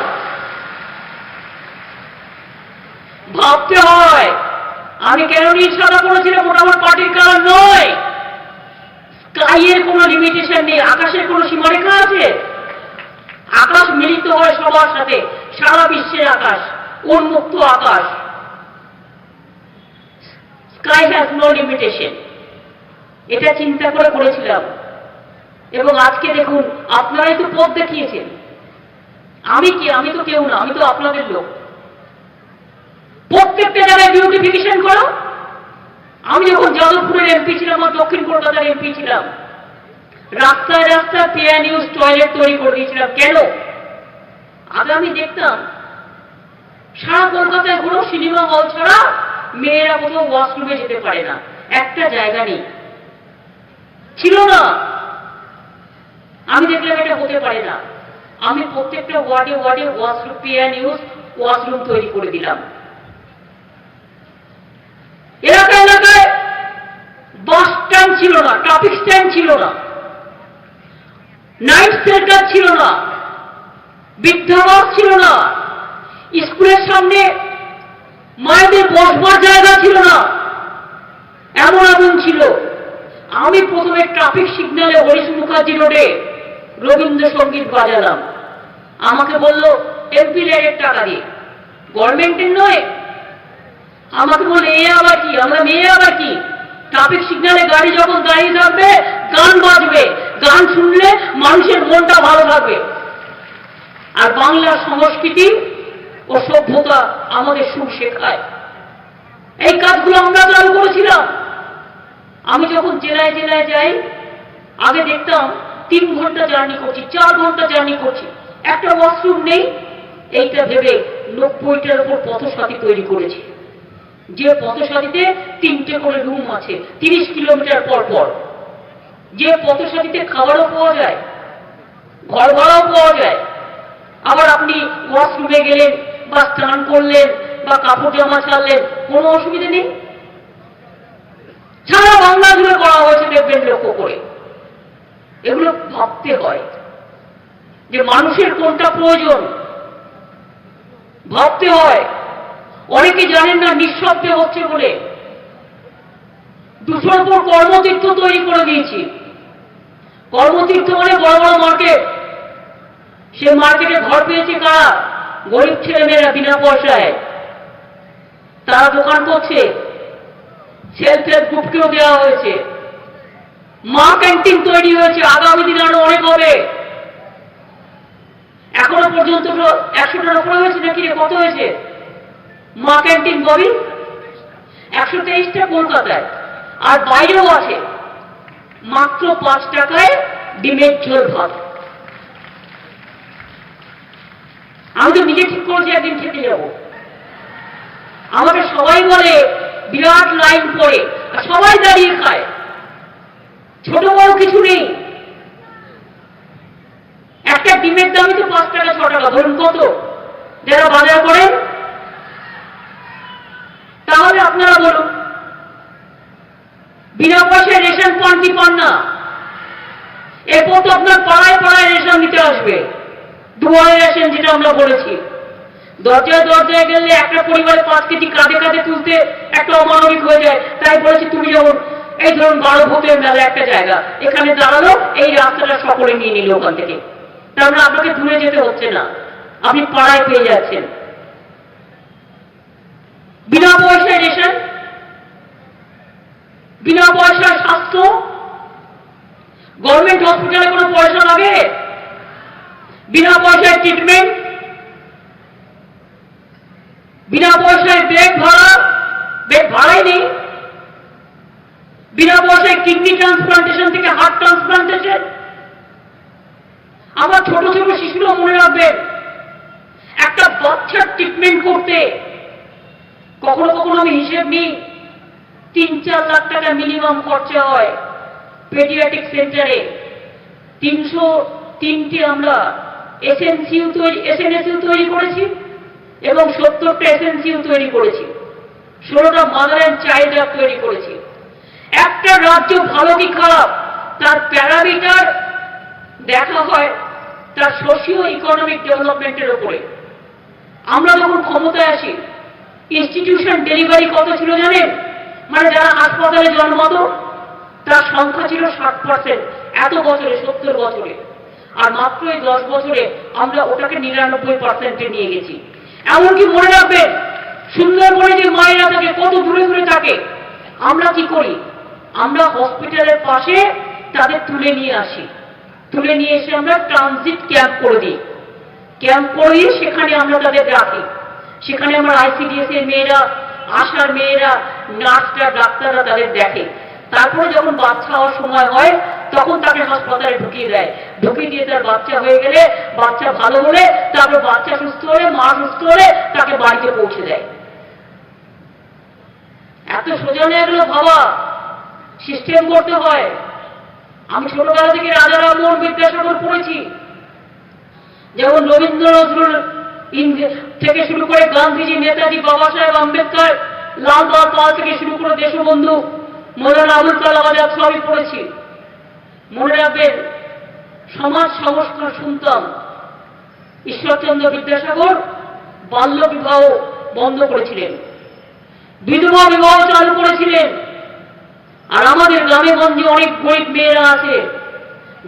ভাবতে হয়। আমি কেন নীল সাদা করেছিলাম? ওটা আমার পার্টির কালার নয়। স্কাইয়ের কোনো লিমিটেশন নেই, আকাশের কোনো সীমারেখা আছে? আকাশ মিলিত হয় সবার সাথে, সারা বিশ্বের আকাশ, উন্মুক্ত আকাশ। Sky has no limitation. এটা চিন্তা করে করেছিলাম। এবং আজকে দেখুন, আপনারাই তো পথ দেখিয়েছেন। আমি কি? আমি তো কেউ না, আমি তো আপনাদের লোক। প্রত্যেকটা জায়গায় বিউটিফিকেশন করো। আমি যখন যাদবপুরের এমপি ছিলাম, আর দক্ষিণ কলকাতার এমপি ছিলাম, রাস্তায় রাস্তায় পেয়ার ইউজ টয়লেট তৈরি করে দিয়েছিলাম। কেন? আগে আমি দেখতাম সারা কলকাতায় কোনো সিনেমা হল ছাড়া মেয়েরা কোথাও ওয়াশরুমে যেতে পারে না, একটা জায়গা নেই, ছিল না। আমি দেখলাম এটা হতে পারে না। আমি প্রত্যেকটা ওয়ার্ডে ওয়ার্ডে ওয়াশরুম, পেয়ার ইউজ ওয়াশরুম তৈরি করে দিলাম। এলাকায় এলাকায় বাস স্ট্যান্ড ছিল না, ট্রাফিক স্ট্যান্ড ছিল না, নাইট শেল্টার ছিল না, বৃদ্ধাবাস ছিল না, স্কুলের সামনে মায়েদের বসবার জায়গা ছিল না। এমন এমন ছিল। আমি প্রথমে ট্রাফিক সিগন্যালে হরিশ মুখার্জি রোডে রবীন্দ্রসঙ্গীত বাজালাম। আমাকে বলল এমপি রেটের টাকা দিয়ে, গভর্নমেন্টের নয়। আমাকে বলল এ আবার কি? আমরা মেয়ে আবার কি? ট্রাফিক সিগন্যালে গাড়ি যখন দাঁড়িয়ে থাকবে, গান বাজবে, গান শুনলে মানুষের মনটা ভালো থাকবে। আর বাংলার সংস্কৃতি ও সভ্যতা আমাদের সুর শেখায়। এই কাজগুলো আমরা চালু করেছিলাম। আমি যখন জেলায় জেলায় যাই, আগে দেখতাম 3 ঘন্টা জার্নি করছি, 4 ঘন্টা জার্নি করছি, একটা ওয়াশরুম নেই। এইটা ভেবে 90টার উপর পথসাথী তৈরি করেছি, যে পথসাথীতে 3টে করে রুম আছে 30 কিলোমিটার পর পর। যে পথসাথীতে খাবারও পাওয়া যায়, ঘর ভাড়াও পাওয়া যায়। আবার আপনি ওয়াশরুমে গেলেন বা স্নান করলেন বা কাপড় জামা ছাড়লেন, কোনো অসুবিধা নেই। সারা বাংলা জুড়ে করা হয়েছে, দেখবেন লক্ষ্য করে। এগুলো ভাবতে হয় যে মানুষের কোনটা প্রয়োজন, ভাবতে হয়। অনেকে জানেন না নিঃশব্দে হচ্ছে বলে 200 উপর কর্মতীর্থ তৈরি করে দিয়েছি। কর্মতীর্থ মানে বড় বড় মার্কেট। সে মার্কেটে ঘর পেয়েছে কারা? গরিব ছেলে মেয়েরা বিনা পয়সায় তারা দোকান করছে। সেলফ হেল্প গ্রুপকেও দেওয়া হয়েছে। মা ক্যান্টিন তৈরি হয়েছে, আগামী দিনে আরো অনেক হবে। এখনো পর্যন্ত 100টার উপরে হয়েছে নাকি? কত হয়েছে মা ক্যান্টিন ববি? 123টা কলকাতায়, আর বাইরেও আছে। মাত্র 5 টাকায় ডিমের ঝোল ভাত। আমি তো নিজে ঠিক করেছি একদিন খেতে যাব। আমাকে সবাই বলে বিরাট লাইন পড়ে, সবাই দাঁড়িয়ে খায়, ছোট বড় কিছু নেই। একটা ডিমের দামই তো 5 টাকা 6 টাকা, ধরুন কত যারা বাজার করেন। তাহলে আপনারা বলুন, বিনা পয়সায় রেশন পান কি পান না? এরপর তো আপনার পাড়ায় পাড়ায় রেশন দিতে আসবে, দুয়ারে রেশন, যেটা আমরা বলেছি। দরজায় দরজায় গেলে একটা পরিবারে 5 কেজি কাঁধে কাঁধে তুলতে একটা অমানবিক হয়ে যায়। তাই বলেছি, তুমি যেমন এই ধরুন 12 ভূতের মেলা একটা জায়গা, এখানে দাঁড়ালো, এই রাস্তাটা সকলে নিয়ে নিল ওখান থেকে। তার মানে আপনাকে দূরে যেতে হচ্ছে না, আপনি পাড়ায় পেয়ে যাচ্ছেন। বিনা পয়সায় রেশন, বিনা পয়সায় স্বাস্থ্য। গভর্নমেন্ট হসপিটালে কোনো পয়সা লাগে? বিনা পয়সায় ট্রিটমেন্ট, বিনা পয়সায় বেড ভাড়া, বেড ভাড়াই নেই। বিনা পয়সায় কিডনি ট্রান্সপ্লান্টেশন থেকে হার্ট ট্রান্সপ্লান্টেশন। আমার ছোট ছোট শিশুরা মনে রাখবেন, একটা বাচ্চার ট্রিটমেন্ট করতে কখনো কখনো আমি হিসেব নিই 3-4 লাখ টাকা মিনিমাম খরচা হয়। পেডিয়াট্রিক সেন্টারে 303টে আমরা এসএনএসইউ তৈরি করেছি। এবং 70টা এসএনসিও তৈরি করেছি, 16টা মাদার অ্যান্ড চাইল্ড হ্যাব তৈরি করেছি। একটা রাজ্য ভালো কি খারাপ তার প্যারামিটার দেখা হয় তার সোশিও ইকোনমিক ডেভেলপমেন্টের উপরে। আমরা যখন ক্ষমতায় আসি, ইনস্টিটিউশন ডেলিভারি কত ছিল জানেন? মানে যারা হাসপাতালে জন্মাতো তার সংখ্যা ছিল 60% এত বছরে, 70 বছরে। আর মাত্র এই 10 বছরে আমরা ওটাকে 99%-এ নিয়ে গেছি। এমনকি মনে রাখবেন, সুন্দরবনে যে মায়েরা থাকে কত দূরে দূরে থাকে, আমরা কি করি? আমরা হসপিটালের পাশে তাদের তুলে নিয়ে আসি, তুলে নিয়ে এসে আমরা ট্রানজিট ক্যাম্প করে দিই। ক্যাম্প করিয়ে সেখানে আমরা তাদের রাখি। সেখানে আমরা ICDS এর মেয়েরা, আশার মেয়েরা, নার্সরা, ডাক্তাররা তাদের দেখে। তারপরে যখন বাচ্চা হওয়ার সময় হয় তখন তাকে হাসপাতালে ঢুকিয়ে দেয়। ঢুকিয়ে দিয়ে তার বাচ্চা হয়ে গেলে, বাচ্চা ভালো হলে, তারপর বাচ্চা সুস্থ হলে, মা সুস্থ হলে তাকে বাড়িতে পৌঁছে দেয়। এত সোজা নিয়ে এগুলো ভাবা, সিস্টেম করতে হয়। আমি ছোটবেলা থেকে রাজা রামমোহন বিদ্যাসাগর পড়েছি, যেমন রবীন্দ্র নজরুল থেকে শুরু করে গান্ধীজি, নেতাজি, বাবা সাহেব আম্বেদকর, লাল বাহাদুর পাল থেকে শুরু করে দেশবন্ধু মৌলানা আবুল কালাম আজাদ সবই পড়েছি। মনে রাখবেন, সমাজ সংস্কার শুনতাম। ঈশ্বরচন্দ্র বিদ্যাসাগর বাল্য বিবাহ বন্ধ করেছিলেন, বিধবা বিবাহ চালু করেছিলেন। আর আমাদের গ্রামে গঞ্জে অনেক গরিব মেয়েরা আছে,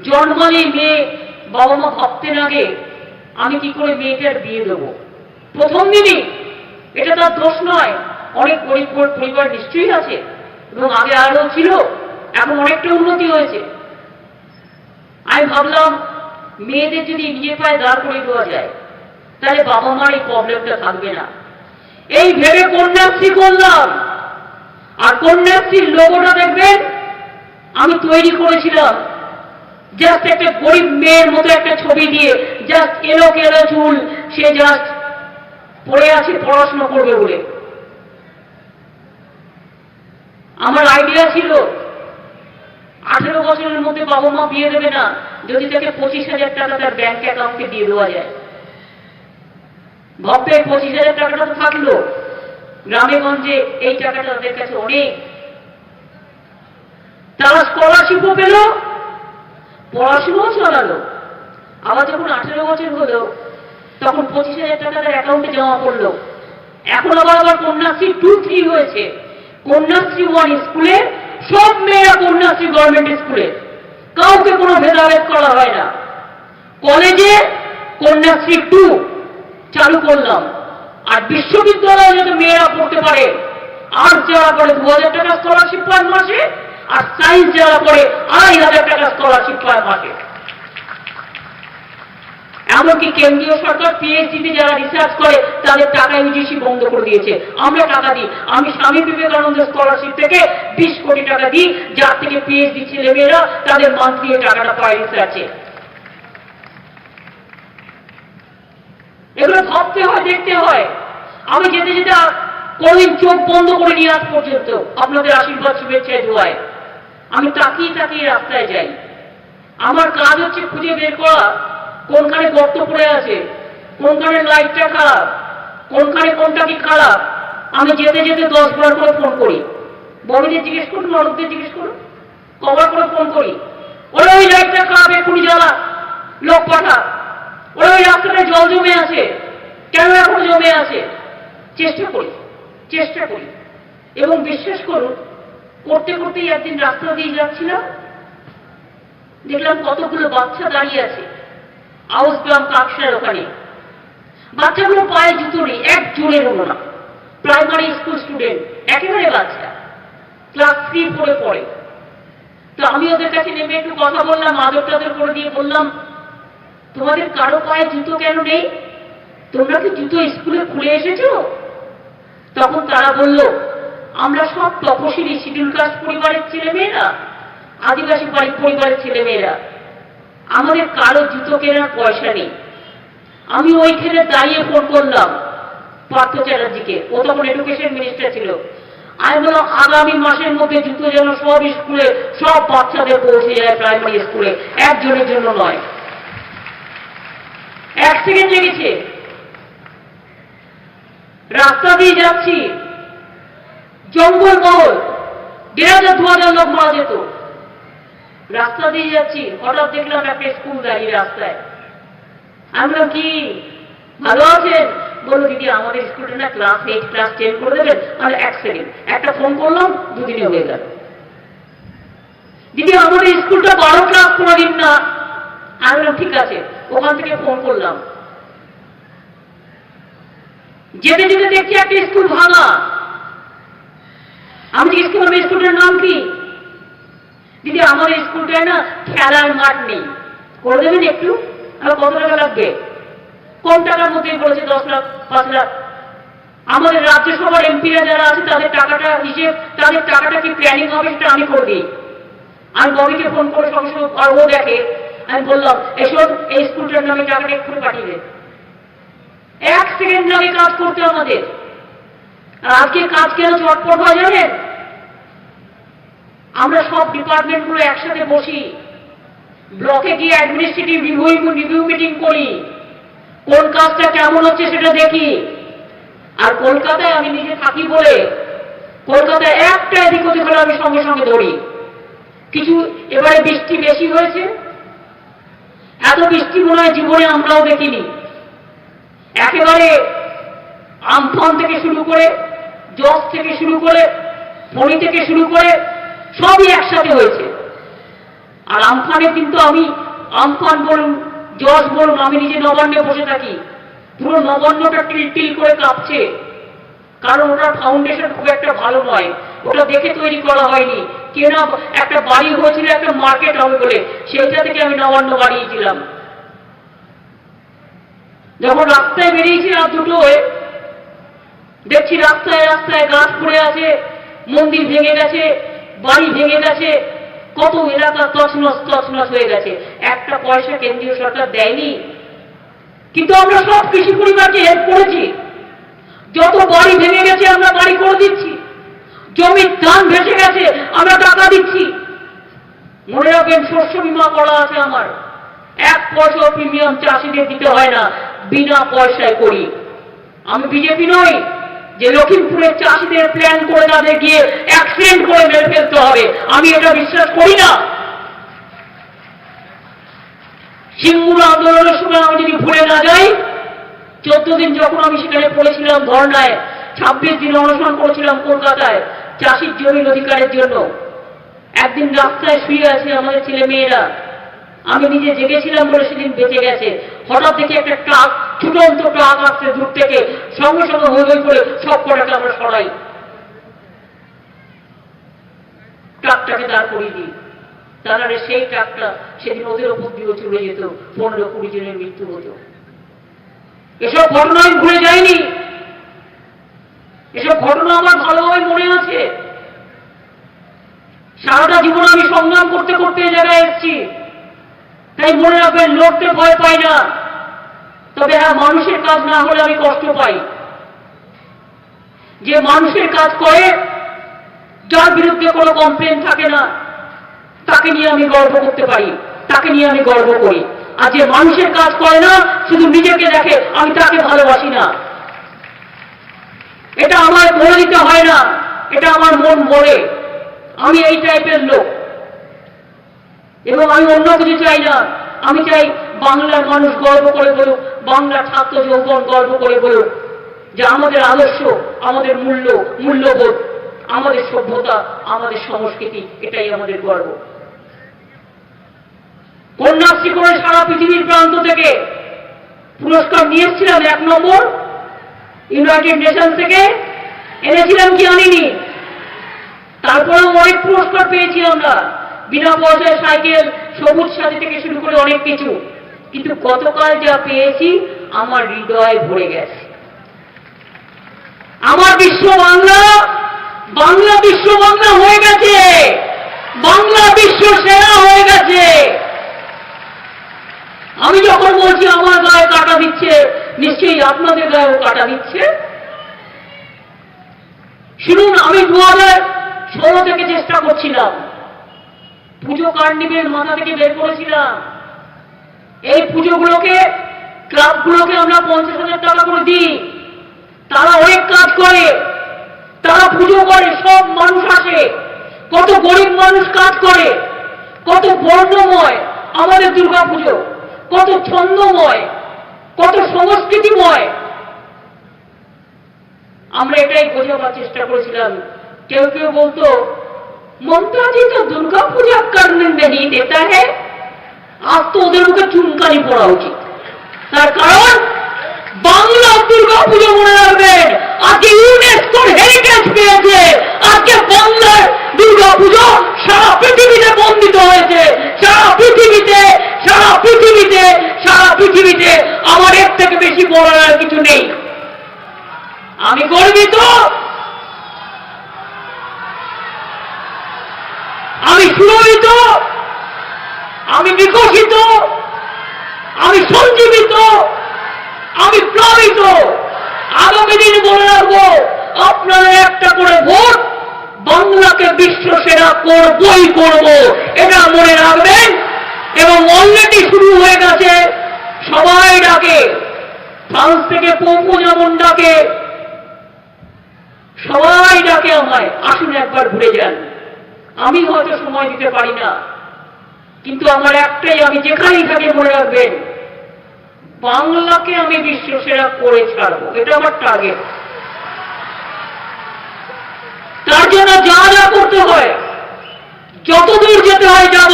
জন্মালেই মেয়ে বাবা মা ভাবতেন আগে আমি কি করে মেয়েটার বিয়ে দেবো প্রথম দিনই। এটা তার দোষ নয়, অনেক গরিব পরিবার নিশ্চয়ই আছে এবং আগে আরো ছিল, এখন অনেকটা উন্নতি হয়েছে। আমি ভাবলাম মেয়েদের যদি নিজের পায়ে দাঁড় করে দেওয়া যায় তাহলে বাবা মার এই প্রবলেমটা থাকবে না। এই ভেবে কন্যাশ্রী করলাম। আর কন্যাশ্রীর লোগোটা দেখবেন আমি তৈরি করেছিলাম জাস্ট একটা গরিব মেয়ের মতো একটা ছবি দিয়ে, জাস্ট এলো কেলো চুল, সে জাস্ট পড়ে আছে পড়াশোনা করবে বলে। আমার আইডিয়া ছিল 18 বছরের মধ্যে বাবা মা বিয়ে দেবে না যদি তাকে 25,000 টাকা তার ব্যাংক অ্যাকাউন্টে দিয়ে দেওয়া যায়। ভাববে 25,000 টাকাটা তো থাকলো, গ্রামে গঞ্জে এই টাকাটা তাদের কাছে অনেক। তারা স্কলারশিপও পেল, পড়াশোনাও চালালো। আবার যখন 18 বছর হলো তখন 25,000 টাকা তার অ্যাকাউন্টে জমা পড়লো। এখন আবার কন্যাশ্রী 2-3 হয়েছে। কন্যাশ্রী 1 স্কুলে সব মেয়েরা কন্যাশ্রী গভর্নমেন্ট স্কুলে, কাউকে কোনো ভেদাভেদ করা হয় না। কলেজে কন্যাশ্রী 2 চালু করলাম। আর বিশ্ববিদ্যালয়ে যাতে মেয়েরা পড়তে পারে, আর্টস যারা পড়ে 2,000 টাকা স্কলারশিপ পায় মাসে, আর সায়েন্স যারা পড়ে 2,500 টাকা স্কলারশিপ পায় মাসে। এমনকি কেন্দ্রীয় সরকার PhD যারা রিসার্চ করে তাদের টাকা UGC বন্ধ করে দিয়েছে। আমরা টাকা দিই। আমি স্বামী বিবেকানন্দ স্কলারশিপ থেকে 20 কোটি টাকা দিই, যার থেকে PhD ছেলেমেয়েরা তাদের মান্থলি টাকাটা পায় রিসার্চে। এগুলো ভাবতে হয়, দেখতে হয়। আমি যেতে যেতে কোনদিন চোখ বন্ধ করে নিয়ে আজ পর্যন্ত আপনাদের আশীর্বাদ শুভেচ্ছায় দোয়ায় আমি তাকিয়ে তাকিয়ে রাস্তায় যাই। আমার কাজ হচ্ছে খুঁজে বের করা কোনখানে গর্ত পড়ে আছে, কোনখানে লাইটটা খারাপ, কোনখানে কোনটা কি খারাপ। আমি যেতে যেতে 10 বার করে ফোন করি। বড়দের জিজ্ঞেস করুন, নরকদের জিজ্ঞেস করুন, কবার করে ফোন করি। ওরা ওই লাইটটা খারাপ, এক্ষুনি জ্বালা, লোক পাঠা। ওরা ওই রাস্তাটায় জল জমে আছে, কেন এখন জমে আছে। চেষ্টা করি এবং বিশ্বাস করুন, করতে করতেই একদিন রাস্তা দিয়ে যাচ্ছিলাম, দেখলাম কতগুলো বাচ্চা দাঁড়িয়ে আছে আউসগ্রাম কাকসার ওখানে। বাচ্চাগুলো পায়ে জুতো নেই, এক জোড়ের হলো না। প্রাইমারি স্কুল স্টুডেন্ট, একেবারে বাচ্চা, ক্লাস 3-4 পড়ে। তো আমি ওদের কাছে নেমে একটু কথা বললাম, আদর টাদর করে দিয়ে বললাম, তোমাদের কারো পায়ে জুতো কেন নেই? তোমরা কি জুতো স্কুলে খুলে এসেছো? তখন তারা বলল, আমরা সব তপশিলি শিডিউল কাস্ট পরিবারের ছেলেমেয়েরা, আদিবাসী পরিবারের ছেলেমেয়েরা, আমাদের কারো জুতো কেনার পয়সা নেই। আমি ওইখানে দাঁড়িয়ে ফোন করলাম পার্থ চ্যাটার্জিকে, ও তখন এডুকেশন মিনিস্টার ছিল। আমি বললাম, আগামী মাসের মধ্যে জুতো যেন সব স্কুলে, সব বাচ্চাদের পৌঁছে যায়, প্রাইমারি স্কুলে, একজনের জন্য নয়। 1 সেকেন্ড লেগেছে। রাস্তা দিয়ে যাচ্ছি, জঙ্গলমহল, 1500-2000 লোক মারা যেত। রাস্তা দিয়ে যাচ্ছি, হঠাৎ দেখলাম একটা স্কুল দাঁড়িয়ে রাস্তায়। আমি বললাম, কি ভালো আছেন? বললো, দিদি আমাদের স্কুলটা না ক্লাস 8 ক্লাস 10 করে দেবেন। আমি 1 সেকেন্ড, একটা ফোন করলাম, 2 দিনে হয়ে গেল। দিদি আমাদের স্কুলটা 12 ক্লাস করে দিন না। আমি বললাম, ঠিক আছে। ওখান থেকে ফোন করলাম, যেতে যেতে দেখছি একটা স্কুল ভাঙা। আমি জিজ্ঞেস করলাম, স্কুলটার নাম কি? দিদি আমাদের স্কুলটায় না খেলার মাঠ নেই, করে দেবেন একটু? আর কত টাকা লাগবে? কম টাকার মধ্যেই বলেছে 10 লাখ 5 লাখ। আমাদের রাজ্যসভার এমপিরা যারা আছে তাদের টাকাটা হিসেব, তাদের টাকাটা কি প্ল্যানিং হবে সেটা আমি করে দিই। আমি ববিকে ফোন করে সঙ্গে সঙ্গে, আর ও দেখে। আমি বললাম, এসব এই স্কুলটার নামে টাকাটা একটু পাঠিয়ে দেন। 1 সেকেন্ড লাগে কাজ করতে আমাদের। আর আজকে কাজ কেন চটপট হয় জানেন? আমরা সব ডিপার্টমেন্টগুলো একসাথে বসি, ব্লকে গিয়ে অ্যাডমিনিস্ট্রেটিভ রিভিউ মিটিং করি, কোন কাজটা কেমন হচ্ছে সেটা দেখি। আর কলকাতায় আমি নিজে থাকি বলে কলকাতায় একটা এদিক ওদিক হলে আমি সঙ্গে সঙ্গে ধরি। কিছু এবারে বৃষ্টি বেশি হয়েছে, এত বৃষ্টি মনে হয় জীবনে আমরাও দেখিনি। একেবারে আমফান থেকে শুরু করে, জজ থেকে শুরু করে, ফণি থেকে শুরু করে সবই একসাথে হয়েছে। আর আমফানে কিন্তু আমি, আমফান বলুন জজ বলুন, আমি নিজে নবান্নে বসে থাকি, পুরো নবান্নটা টিল টিল করে কাঁপছে। কারণ ওটার ফাউন্ডেশন খুব একটা ভালো নয়, ওটা দেখে তৈরি করা হয়নি। কেনা একটা বাড়ি হয়েছিল একটা মার্কেট হবে বলে, সেইটা থেকে আমি নবান্ন বাড়িয়েছিলাম। যখন রাস্তায় বেরিয়েছি রাত 2টো হয়ে, দেখছি রাস্তায় রাস্তায় গাছ পড়ে আছে, মন্দির ভেঙে গেছে, বাড়ি ভেঙে গেছে, কত এলাকা তছনছ তছনছ হয়ে গেছে। একটা পয়সা কেন্দ্রীয় সরকার দেয়নি, কিন্তু আমরা সব কৃষি পরিবারকে হেল্প করেছি। যত বাড়ি ভেঙে গেছে আমরা বাড়ি করে দিচ্ছি, জমির ধান ভেসে গেছে আমরা টাকা দিচ্ছি। মনে রাখবেন, শস্য বীমা করা আছে আমার, 1 পয়সা প্রিমিয়াম চাষিদের দিতে হয় না, বিনা পয়সায় করি। আমি বিজেপি নই যে লখিমপুরের চাষিদের প্ল্যান করে তাদের গিয়ে অ্যাক্সিডেন্ট করে মেরে ফেলতে হবে, আমি এটা বিশ্বাস করি না। সিঙ্গুর আন্দোলনের সময় আমি যদি ভুলে না যাই, 14 দিন যখন আমি সেখানে পড়েছিলাম ধর্নায়, 26 দিন অনশন করেছিলাম কলকাতায় চাষির জমির অধিকারের জন্য। একদিন রাস্তায় শুয়ে আছে আমাদের ছেলে মেয়েরা, আমি নিজে জেগেছিলাম বলে সেদিন বেঁচে গেছে। হঠাৎ দেখে একটা ট্রাক, ছুটন্ত ট্রাক আসছে দূর থেকে, সঙ্গে সঙ্গে হই হই করে সব কটাকে আমরা সরাই, ট্রাকটাকে দাঁড় করিয়ে দিই। তাহলে সেই ট্রাকটা সেদিন ওদের ওপর দিয়ে চলে যেত, 15-20 জনের মৃত্যু হতো। এসব ঘটনা আমি ভুলে যাইনি, এসব ঘটনা আমার ভালোভাবে মনে আছে। সারাটা জীবন আমি সংগ্রাম করতে করতে এই জায়গায় এসেছি, তাই মনে রাখবেন, লড়তে ভয় পাই না। তবে হ্যাঁ, মানুষের কাজ না হলে আমি কষ্ট পাই। যে মানুষের কাজ করে, যার বিরুদ্ধে কোনো কমপ্লেন থাকে না, তাকে নিয়ে আমি গর্ব করতে পারি, তাকে নিয়ে আমি গর্ব করি। আর যে মানুষের কাজ করে না, শুধু নিজেকে দেখে, আমি তাকে ভালোবাসি না। এটা আমার বলে দিতে হয় না, এটা আমার মন বলে। আমি এই টাইপের লোক, এবং আমি অন্য কিছু চাই না। আমি চাই বাংলার মানুষ গর্ব করে বলুক, বাংলার ছাত্র যৌবন গর্ব করে বলুক যে আমাদের আদর্শ, আমাদের মূল্যবোধ, আমাদের সভ্যতা, আমাদের সংস্কৃতি, এটাই আমাদের গর্ব। কন্যাশ্রী করে সারা পৃথিবীর প্রান্ত থেকে পুরস্কার নিয়ে এসেছিলাম, 1 নম্বর ইউনাইটেড নেশন থেকে এনেছিলাম কি আনিনি? তারপরেও অনেক পুরস্কার পেয়েছি আমরা, বিনা পয়সায় সাইকেল, সবুজ সাথী থেকে শুরু করে অনেক কিছু। কিন্তু গতকাল যা পেয়েছি আমার হৃদয় ভরে গেছে। আমার বিশ্ব বাংলা, বাংলা বিশ্ব বাংলা হয়ে গেছে, বাংলা বিশ্ব সেরা হয়ে গেছে। আমি যখন বলছি আমার গায়ে কাটা দিচ্ছে, নিশ্চয়ই আপনাদের গায়েও কাটা দিচ্ছে। শুনুন, আমি 2016 থেকে চেষ্টা করছিলাম, পুজো কার্নিভেল মাথা থেকে বের করেছিলাম। এই পুজোগুলোকে, ক্লাবগুলোকে আমরা 50,000 টাকা করে দিই, তারা অনেক কাজ করে, তারা পুজো করে, সব মানুষ আসে, কত গরিব মানুষ কাজ করে, কত বর্ণময় আমাদের দুর্গা পুজো, কত ছন্দময়, কত সংস্কৃতিময়। আমরা এটাই বোঝাবার চেষ্টা করেছিলাম। কেউ কেউ বলতো মমতা জি তো দুর্গা পূজা করনে नहीं देता है। আজ তো ওদের মুখে চুনকানি পড়া উচিত, তার কারণ বাংলা দুর্গা পুজো মনে রাখবেন আজকে ইউনেস্কোর হেরিটেজ পেয়েছে। আজকে বাংলার দুর্গা পুজো সারা পৃথিবীতে বন্দিত হয়েছে, সারা পৃথিবীতে, সারা পৃথিবীতে, সারা পৃথিবীতে। আমার এর থেকে বেশি বলার আর কিছু নেই। আমি গর্বিত, আমি সুরভিত, আমি বিকশিত, আমি সঞ্জীবিত, আমি প্লাবিত। আগামী দিন বলে রাখবো, আপনারা একটা করে ভোট বাংলাকে বিশ্ব সেরা করবই করব, এটা মনে রাখবেন। এবং অলরেডি শুরু হয়ে গেছে, সবাই ডাকে, ফ্রান্স থেকে পপু যেমন ডাকে, সবাই ডাকে আমায়, আসুন একবার ঘুরে যান। আমি হয়তো সময় দিতে পারি না, কিন্তু আমার একটাই, আমি যেখানেই থাকি মনে রাখবেন, বাংলাকে আমি বিশ্ব সেরা করে ছাড়বো, এটা আমার টার্গেট। তার জন্য যা যা করতে হয়, যতদূর যেতে হয় যাব।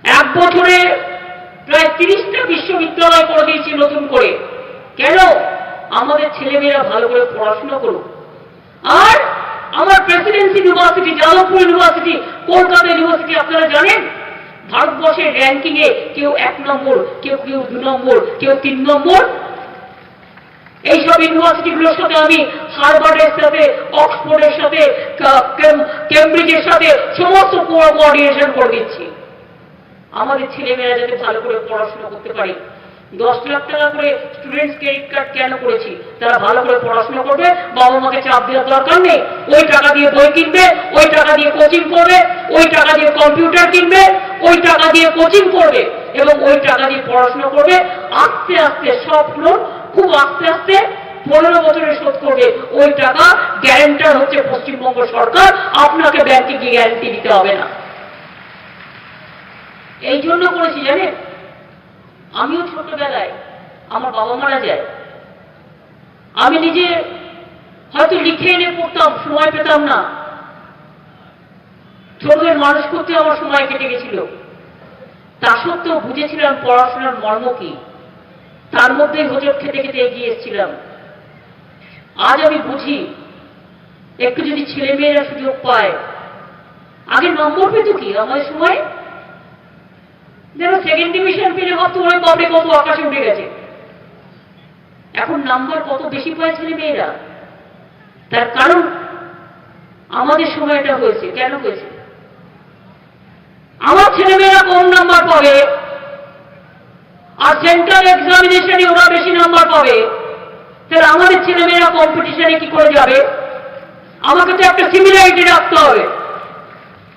এক বছরে প্রায় 30টা বিশ্ববিদ্যালয় করে দিয়েছি নতুন করে। কেন? আমাদের ছেলেমেয়েরা ভালো করে পড়াশোনা করুক। আর আমার Presidency university, Jadavpur university, Kolkata university, আপনারা জানেন ভারতবর্ষের র্যাঙ্কিং এ কেউ 1 নম্বর, কেউ 2 নম্বর, কেউ 3 নম্বর। এইসব ইউনিভার্সিটিগুলোর সাথে আমি হার্ভার্ডের সাথে, অক্সফোর্ডের সাথে, কেমব্রিজের সাথে সমস্ত কোঅর্ডিনেশন করে দিচ্ছি। আমাদের ছেলেমেয়েরা যাতে ভালো করে পড়াশোনা করতে পারে। 10 লাখ টাকা করে স্টুডেন্টস ক্রেডিট কার্ড কেন করেছি? তারা ভালো করে পড়াশোনা করবে, বাবা মাকে চাপ দেওয়ার দরকার নেই। ওই টাকা দিয়ে বই কিনবে, ওই টাকা দিয়ে কোচিং করবে, ওই টাকা দিয়ে কম্পিউটার কিনবে, ওই টাকা দিয়ে কোচিং করবে এবং ওই টাকা দিয়ে পড়াশোনা করবে। আস্তে আস্তে সবগুলো খুব আস্তে আস্তে 15 বছরে শোধ করবে। ওই টাকা গ্যারান্টার হচ্ছে পশ্চিমবঙ্গ সরকার, আপনাকে ব্যাংকে গিয়ে গ্যারান্টি দিতে হবে না। এই জন্য করেছি জানেন, আমিও ছোটবেলায় আমার বাবা মারা যায়, আমি নিজে হয়তো লিখে এনে পড়তাম, সময় পেতাম না। ছোটদের মানুষ করতে আমার সময় কেটে গেছিল। তা সত্ত্বেও বুঝেছিলাম পড়াশোনার মর্ম কি, তার মধ্যেই হোঁচট খেতে খেতে এগিয়ে এসেছিলাম। আজ আমি বুঝি, একটু যদি ছেলে মেয়েরা সুযোগ পায়, আগে নম্বর পেত কি আমাদের সময়, যেন 2nd ডিভিশন পেলে ভাবতো ওই বাপরে কত আকাশে উঠে গেছে। এখন নাম্বার কত বেশি পায় ছেলে মেয়েরা, তার কারণ আমাদের সময়টা হয়েছে। কেন হয়েছে? আমার ছেলে মেয়েরা কম নাম্বার পাবে, আর সেন্ট্রাল এক্সামিনেশনে ওরা বেশি নাম্বার পাবে, তাহলে আমাদের ছেলে মেয়েরা কম্পিটিশনে কি করে যাবে? আমাকে তো একটা সিমিলারিটি রাখতে হবে।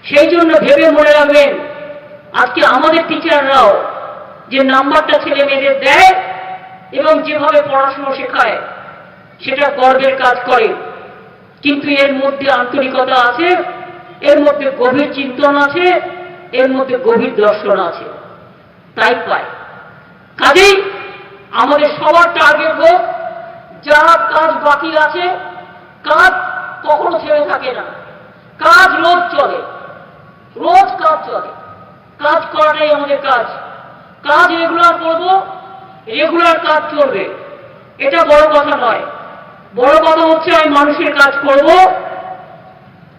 সেই জন্য ভেবে মনে রাখবেন, আজকে আমাদের টিচাররাও যে নাম্বারটা ছেলে মেয়েদের দেয় এবং যেভাবে পড়াশোনা শেখায়, সেটা গর্বের কাজ করে। কিন্তু এর মধ্যে আন্তরিকতা আছে, এর মধ্যে গভীর চিন্তন আছে, এর মধ্যে গভীর দর্শন আছে, তাই পায়। কাজেই আমাদের সবার টার্গেট হোক, যারা কাজ বাকি আছে, কাজ কখনো ছেড়ে থাকে না, কাজ রোজ চলে, রোজ কাজ চলে। কাজ করাটাই আমাদের কাজ। কাজ রেগুলার করব, রেগুলার কাজ চলবে, এটা বড় কথা নয়। বড় কথা হচ্ছে আমি মানুষের কাজ করব,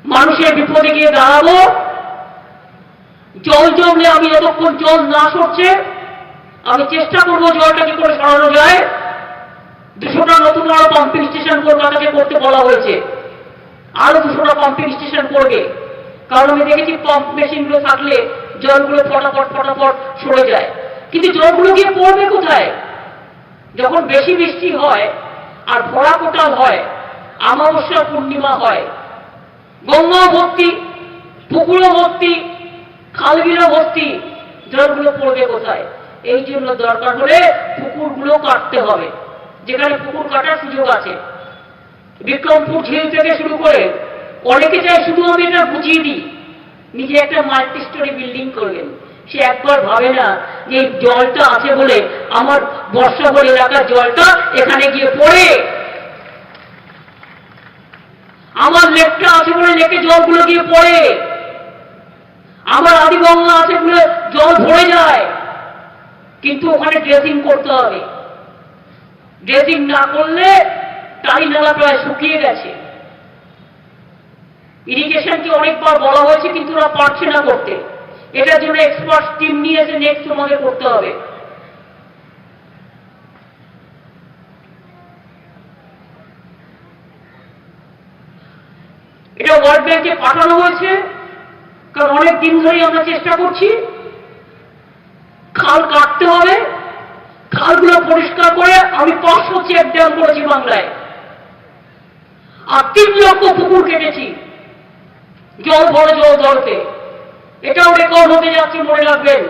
মানুষের বিপদে গিয়ে দাঁড়াবো। জল জমলে আমি যতক্ষণ জল না সরছে, আমি চেষ্টা করব জলটা কি করে সরানো যায়। 200টা নতুন আরো পাম্পিং স্টেশন কলকাতাকে করতে বলা হয়েছে, আরো 200টা পাম্পিং স্টেশন করবে। কারণ আমি দেখেছি পাম্প মেশিনগুলো থাকলে জলগুলো ফটাফট ফটাফট সরে যায়, কিন্তু জলগুলো গিয়ে পড়বে কোথায়? যখন বেশি বৃষ্টি হয় আর ভরা কোটাল হয়, অমাবস্যা পূর্ণিমা হয়, গঙ্গা ভর্তি, পুকুরও ভর্তি, খালবিলও ভর্তি, জলগুলো পড়বে কোথায়? এই জন্য দরকার হলে পুকুরগুলো কাটতে হবে, যেখানে পুকুর কাটার সুযোগ আছে। বিক্রমপুর ঝিল থেকে শুরু করে অনেকে চায় শুধু আমি এটা বুঝিয়ে দিই, নিজে একটা মাল্টি স্টোরি বিল্ডিং করবেন। সে একবার ভাবে না যে এই জলটা আছে বলে আমার বর্ষাবল এলাকার জলটা এখানে গিয়ে পড়ে, আমার লেকটা আছে বলে লেকে জলগুলো গিয়ে পড়ে, আমার আদিগঙ্গা আছে বলে জল ভরে যায়। কিন্তু ওখানে ড্রেসিং করতে হবে, ড্রেসিং না করলে টাই নালা প্রায় শুকিয়ে গেছে। ইরিগেশনকে অনেকবার বলা হয়েছে কিন্তু ওরা পারছে না করতে। এটার জন্য এক্সপার্ট টিম নিয়ে এসে নেক্সট তোমাকে করতে হবে। এটা ওয়ার্ল্ড ব্যাংকে পাঠানো হয়েছে, কারণ অনেক দিন ধরেই আমরা চেষ্টা করছি। খাল কাটতে হবে, খালগুলো পরিষ্কার করে আমি 500 চেক ড্যাম করেছি বাংলায়, আর 3 লক্ষ পুকুর কেটেছি জল ধরতে। এটাও রেকর্ড হতে যাচ্ছে, মনে রাখবেন।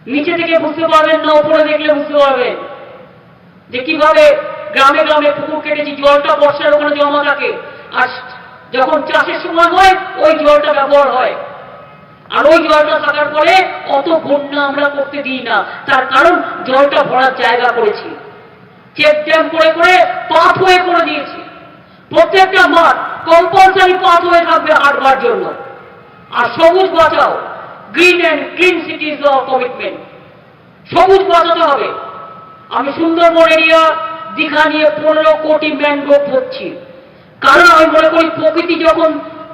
নিচে থেকে বুঝতে পারবেন না, উপরে দেখলে বুঝতে পারবেন যে কিভাবে গ্রামে গ্রামে পুকুর কেটেছি। জলটা বর্ষার ওখানে জমা থাকে, আর যখন চাষের সময় হয় ওই জলটা ব্যবহার হয়। আর ওই জলটা থাকার পরে অত বন্যা আমরা করতে দিই না, তার কারণ জলটা ভরার জায়গা করেছি, চেক ড্যাম করে করে পাথওয়ে করে দিয়েছি। প্রত্যেকটা মাঠ কম্পালসারি পাথওয়ে থাকবে হাঁটবার জন্য। আর সবুজ বাঁচাও, green and clean city is our commitment. সবুজ বাঁচাতে হবে। আমি সুন্দরবন এরিয়া দীঘা নিয়ে 15 কোটি ম্যানগ্রোভ হচ্ছি, কারণ আমি মনে করি প্রকৃতি যখন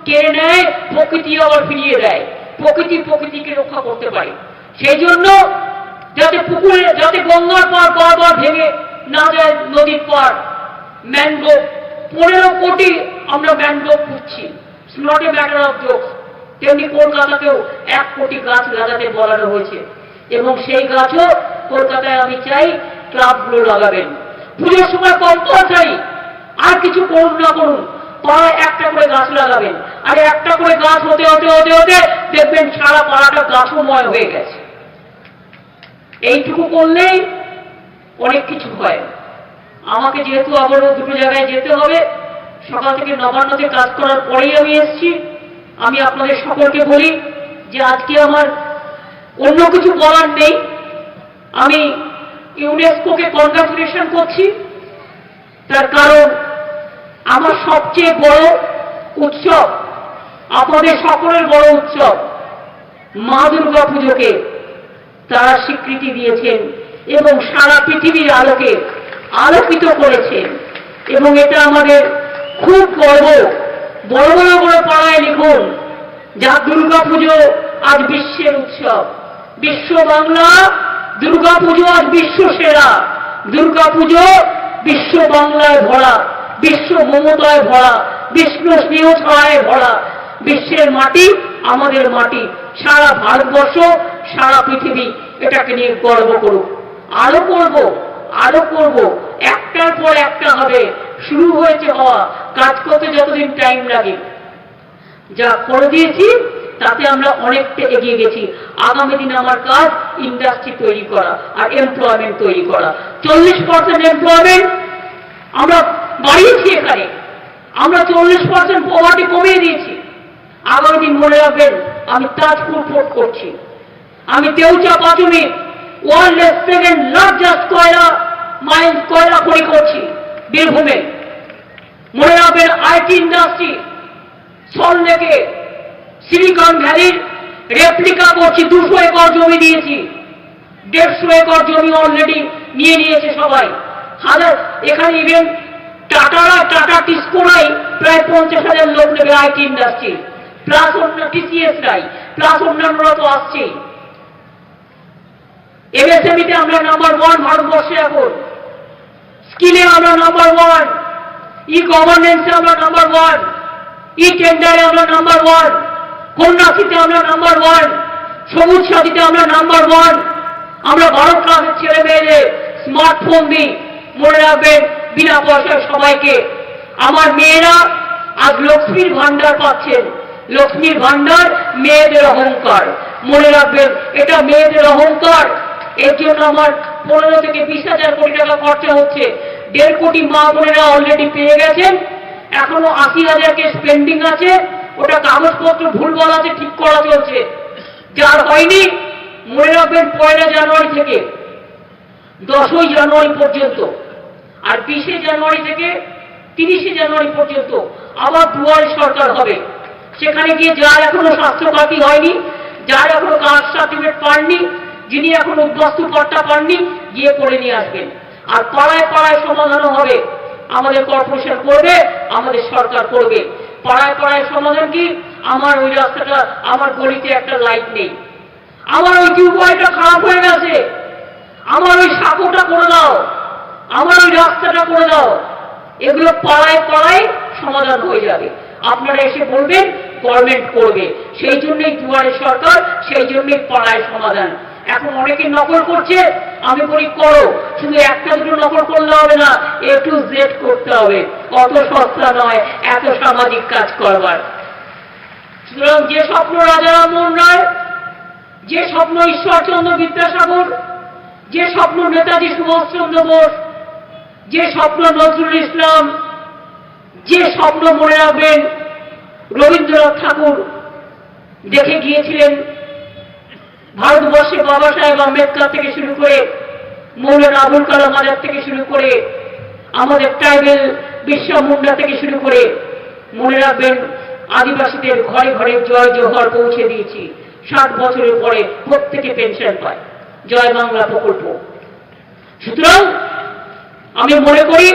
কেড়ে নেয় প্রকৃতি আবার ফিরিয়ে দেয়, প্রকৃতিকে রক্ষা করতে পারে। সেই জন্য যাতে পুকুরে, যাতে গঙ্গার পার বারবার ভেঙে না যায় নদীর পার, ম্যানগ্রোভ 15 কোটি আমরা ম্যানগ্রোভ পুঁতছি। It's not a matter of jokes. তেমনি কলকাতাকেও 1 কোটি গাছ লাগাতে বলানো হয়েছে, এবং সেই গাছও কলকাতায় আমি চাই ক্লাবগুলো লাগাবেন। পুজোর সময় কম্পালসারি, আর কিছু করুন না করুন, পাড়ায় একটা করে গাছ লাগাবেন। আর একটা করে গাছ হতে হতে হতে হতে দেখবেন সারা পাড়াটা গাছময় হয়ে গেছে। এইটুকু করলেই অনেক কিছু হয়। আমাকে যেহেতু আবারও 2টো জায়গায় যেতে হবে, সকাল থেকে নবান্নতে কাজ করার পরেই আমি এসেছি। আমি আপনাদের সকলকে বলি যে আজকে আমার অন্য কিছু বলার নেই। আমি ইউনেস্কোকে কনগ্রাচুলেশন করছি, তার কারণ আমার সবচেয়ে বড় উৎসব, আপনাদের সকলের বড় উৎসব মা দুর্গা পুজোকে তারা স্বীকৃতি দিয়েছেন এবং সারা পৃথিবীর আলোকে আলোকিত করেছেন, এবং এটা আমাদের খুব গর্ব। বড় বড় বড় পাড়ায় লিখুন যা দুর্গা পুজো আজ বিশ্বের উৎসব, বিশ্ব বাংলা দুর্গা পুজো আজ বিশ্ব সেরা। দুর্গা পুজো বিশ্ব বাংলায় ভরা, বিশ্ব মমতায় ভরা, বিশ্ব স্নেহ ছড়ায় ভরা। বিশ্বের মাটি আমাদের মাটি, সারা ভারতবর্ষ সারা পৃথিবী এটাকে নিয়ে গর্ব করুক। আরো করব, আরো করব, একটার পর একটা হবে। শুরু হয়েছে হওয়া, কাজ করতে যতদিন টাইম লাগে, যা করে দিয়েছি তাতে আমরা অনেকটা এগিয়ে গেছি। আগামী দিনে আমার কাজ ইন্ডাস্ট্রি তৈরি করা আর এমপ্লয়মেন্ট তৈরি করা। 40% এমপ্লয়মেন্ট আমরা বাড়িয়েছি এখানে, আমরা 40% পভার্টি কমিয়ে দিয়েছি। আগামী দিন মনে রাখবেন, আমি তাজপুর পোর্ট করছি, আমি দেউচা পাঁচুমি ওয়ার্ল্ডের 2nd লার্জেস্ট কয়লা মাইন্স কয়লা খনি করছি বীরভূমে। মনে রাখবেন, আইটি ইন্ডাস্ট্রি সল্টলেকে সিলিকন ভ্যালির রেপ্লিকা করছি। 200 একর জমি দিয়েছি, 150 একর জমি অলরেডি নিয়ে নিয়েছে সবাই। এখানে ইভেন টাটা টিসকোরাই প্রায় 50,000 লোক নেবে আইটি ইন্ডাস্ট্রি, প্লাস অন্য টিসিএস রাই, প্লাস অন্যান্যরা তো আসছেই। এমএসএমইতে আমরা নাম্বার 1 ভারতবর্ষে এখন, স্কিলে আমরা নাম্বার 1, ই গভর্নেন্সে আমরা নাম্বার 1, ই টেন্ডারে আমরা নাম্বার 1, কন্যাশ্রীতে আমরা নাম্বার 1, সবুজ সাথীতে আমরা নাম্বার 1। আমরা 12 ক্লাসের ছেলে মেয়েদের স্মার্টফোন দিই, মনে রাখবেন, বিনা পয়সায় সবাইকে। আমার মেয়েরা আজ লক্ষ্মীর ভান্ডার পাচ্ছেন। লক্ষ্মীর ভান্ডার মেয়েদের অহংকার, মনে রাখবেন, এটা মেয়েদের অহংকার। এর জন্য আমার 15 থেকে 20,000 কোটি টাকা খরচা হচ্ছে। 1.5 কোটি মা বোনেরা অলরেডি পেয়ে গেছেন, এখনো 80,000 কেস পেন্ডিং আছে, ওটা কাগজপত্র ভুলভাল আছে, ঠিক করা চলছে। যার হয়নি মনে রাখবেন 1 জানুয়ারি থেকে 10 জানুয়ারি পর্যন্ত, আর 20 জানুয়ারি থেকে 30 জানুয়ারি পর্যন্ত আবার দুয়ারে সরকার হবে। সেখানে গিয়ে যার এখনো স্বাস্থ্যসাথী হয়নি, যার এখনো কাস্ট সার্টিফিকেট পাননি, যিনি এখনো উদ্বাস্তু পট্টা পাননি, গিয়ে করে নিয়ে আসবেন। আর পাড়ায় পাড়ায় সমাধানও হবে। আমাদের কর্পোরেশন করবে, আমাদের সরকার করবে। পাড়ায় পাড়ায় সমাধান কি? আমার ওই রাস্তাটা, আমার গলিতে একটা লাইট নেই, আমার ওই টিউবওয়েলটা খারাপ হয়ে গেছে, আমার ওই সাঁকোটা করে দাও, আমার ওই রাস্তাটা করে দাও। এগুলো পাড়ায় পাড়ায় সমাধান হয়ে যাবে। আপনারা এসে বলবেন, গভর্নমেন্ট করবে। সেই জন্যই দুয়ারে সরকার, সেই জন্যই পাড়ায় সমাধান। এখন অনেকে নকল করছে, আমি বলি করো, শুধু একটা দুটো নকল করলে হবে না, A to Z করতে হবে। অত সস্তা নয় এত সামাজিক কাজ করবার। সুতরাং যে স্বপ্ন রাজা রামমোহন রায়, যে স্বপ্ন ঈশ্বরচন্দ্র বিদ্যাসাগর, যে স্বপ্ন নেতাজি সুভাষচন্দ্র বোস, যে স্বপ্ন নজরুল ইসলাম, যে স্বপ্ন মনে রাখবেন রবীন্দ্রনাথ ঠাকুর দেখে গিয়েছিলেন, ভারতবর্ষে বাবা সাহেব আম্বেদকর থেকে শুরু করে মৌলানা আবুল কালাম আজাদ থেকে শুরু করে আমাদের ট্রাইবেল বিরসা মুন্ডা থেকে শুরু করে মনে রাখবেন আদিবাসীদের ঘরে ঘরে জয় জোহর পৌঁছে দিয়েছি। 60 বছরের পরে প্রত্যেকে পেনশন পায়, জয় বাংলা প্রকল্প। সুতরাং আমি মনে করি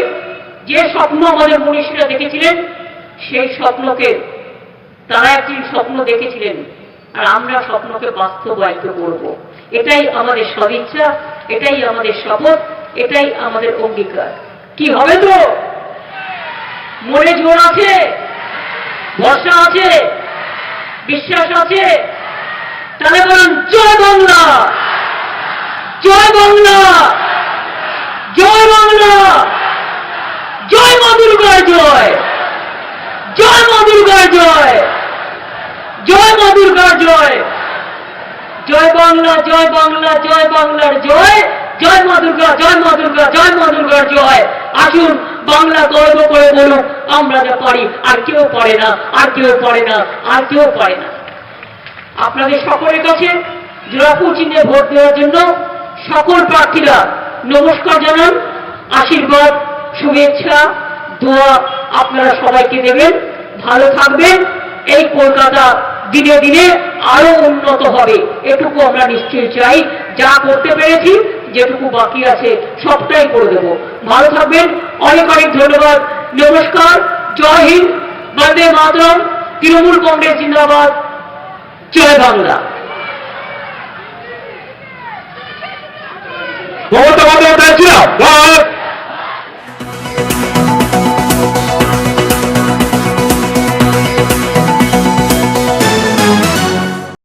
যে স্বপ্ন আমাদের মনীষীরা দেখেছিলেন, সেই স্বপ্নকে তারা একদিন স্বপ্ন দেখেছিলেন, আর আমরা স্বপ্নকে বাস্তবায়িত করব। এটাই আমাদের সদিচ্ছা, এটাই আমাদের শপথ, এটাই আমাদের অঙ্গীকার। কি হবে তো? মনে জোর আছে, ভরসা আছে, বিশ্বাস আছে? তাহলে বলুন জয় বাংলা, জয় বাংলা, জয় বাংলা, জয় মা দুর্গার জয়, জয় মা দুর্গার জয়, জয় মা দুর্গার জয়, জয় বাংলা, জয় বাংলা, জয় বাংলার জয়, জয় মা দুর্গা, জয় মা দুর্গা, জয় মা দুর্গার জয়। আসুন বাংলা গর্ব করে বলুন, আমরা যা পারি আর কেউ পারে না, আর কেউ পারে না, আর কেউ পারে না। আপনাদের সকলের কাছে জোড়াফুল চিহ্নে ভোট দেওয়ার জন্য সকল প্রার্থীরা নমস্কার জানান, আশীর্বাদ, শুভেচ্ছা, দোয়া আপনারা সবাইকে দেবেন। ভালো থাকবেন। এই কলকাতা দিনে দিনে আরো উন্নত হবে, এটুকু আমরা নিশ্চয়ই চাই। যা করতে পেরেছি, যেটুকু বাকি আছে সবটাই করে দেব। ভালো থাকবেন, অনেক অনেক ধন্যবাদ। নমস্কার, জয় হিন্দ, বন্দে মাতরম, তৃণমূল কংগ্রেস জিন্দাবাদ, জয় বাংলা। মমতা বন্দ্যোপাধ্যায় ছিল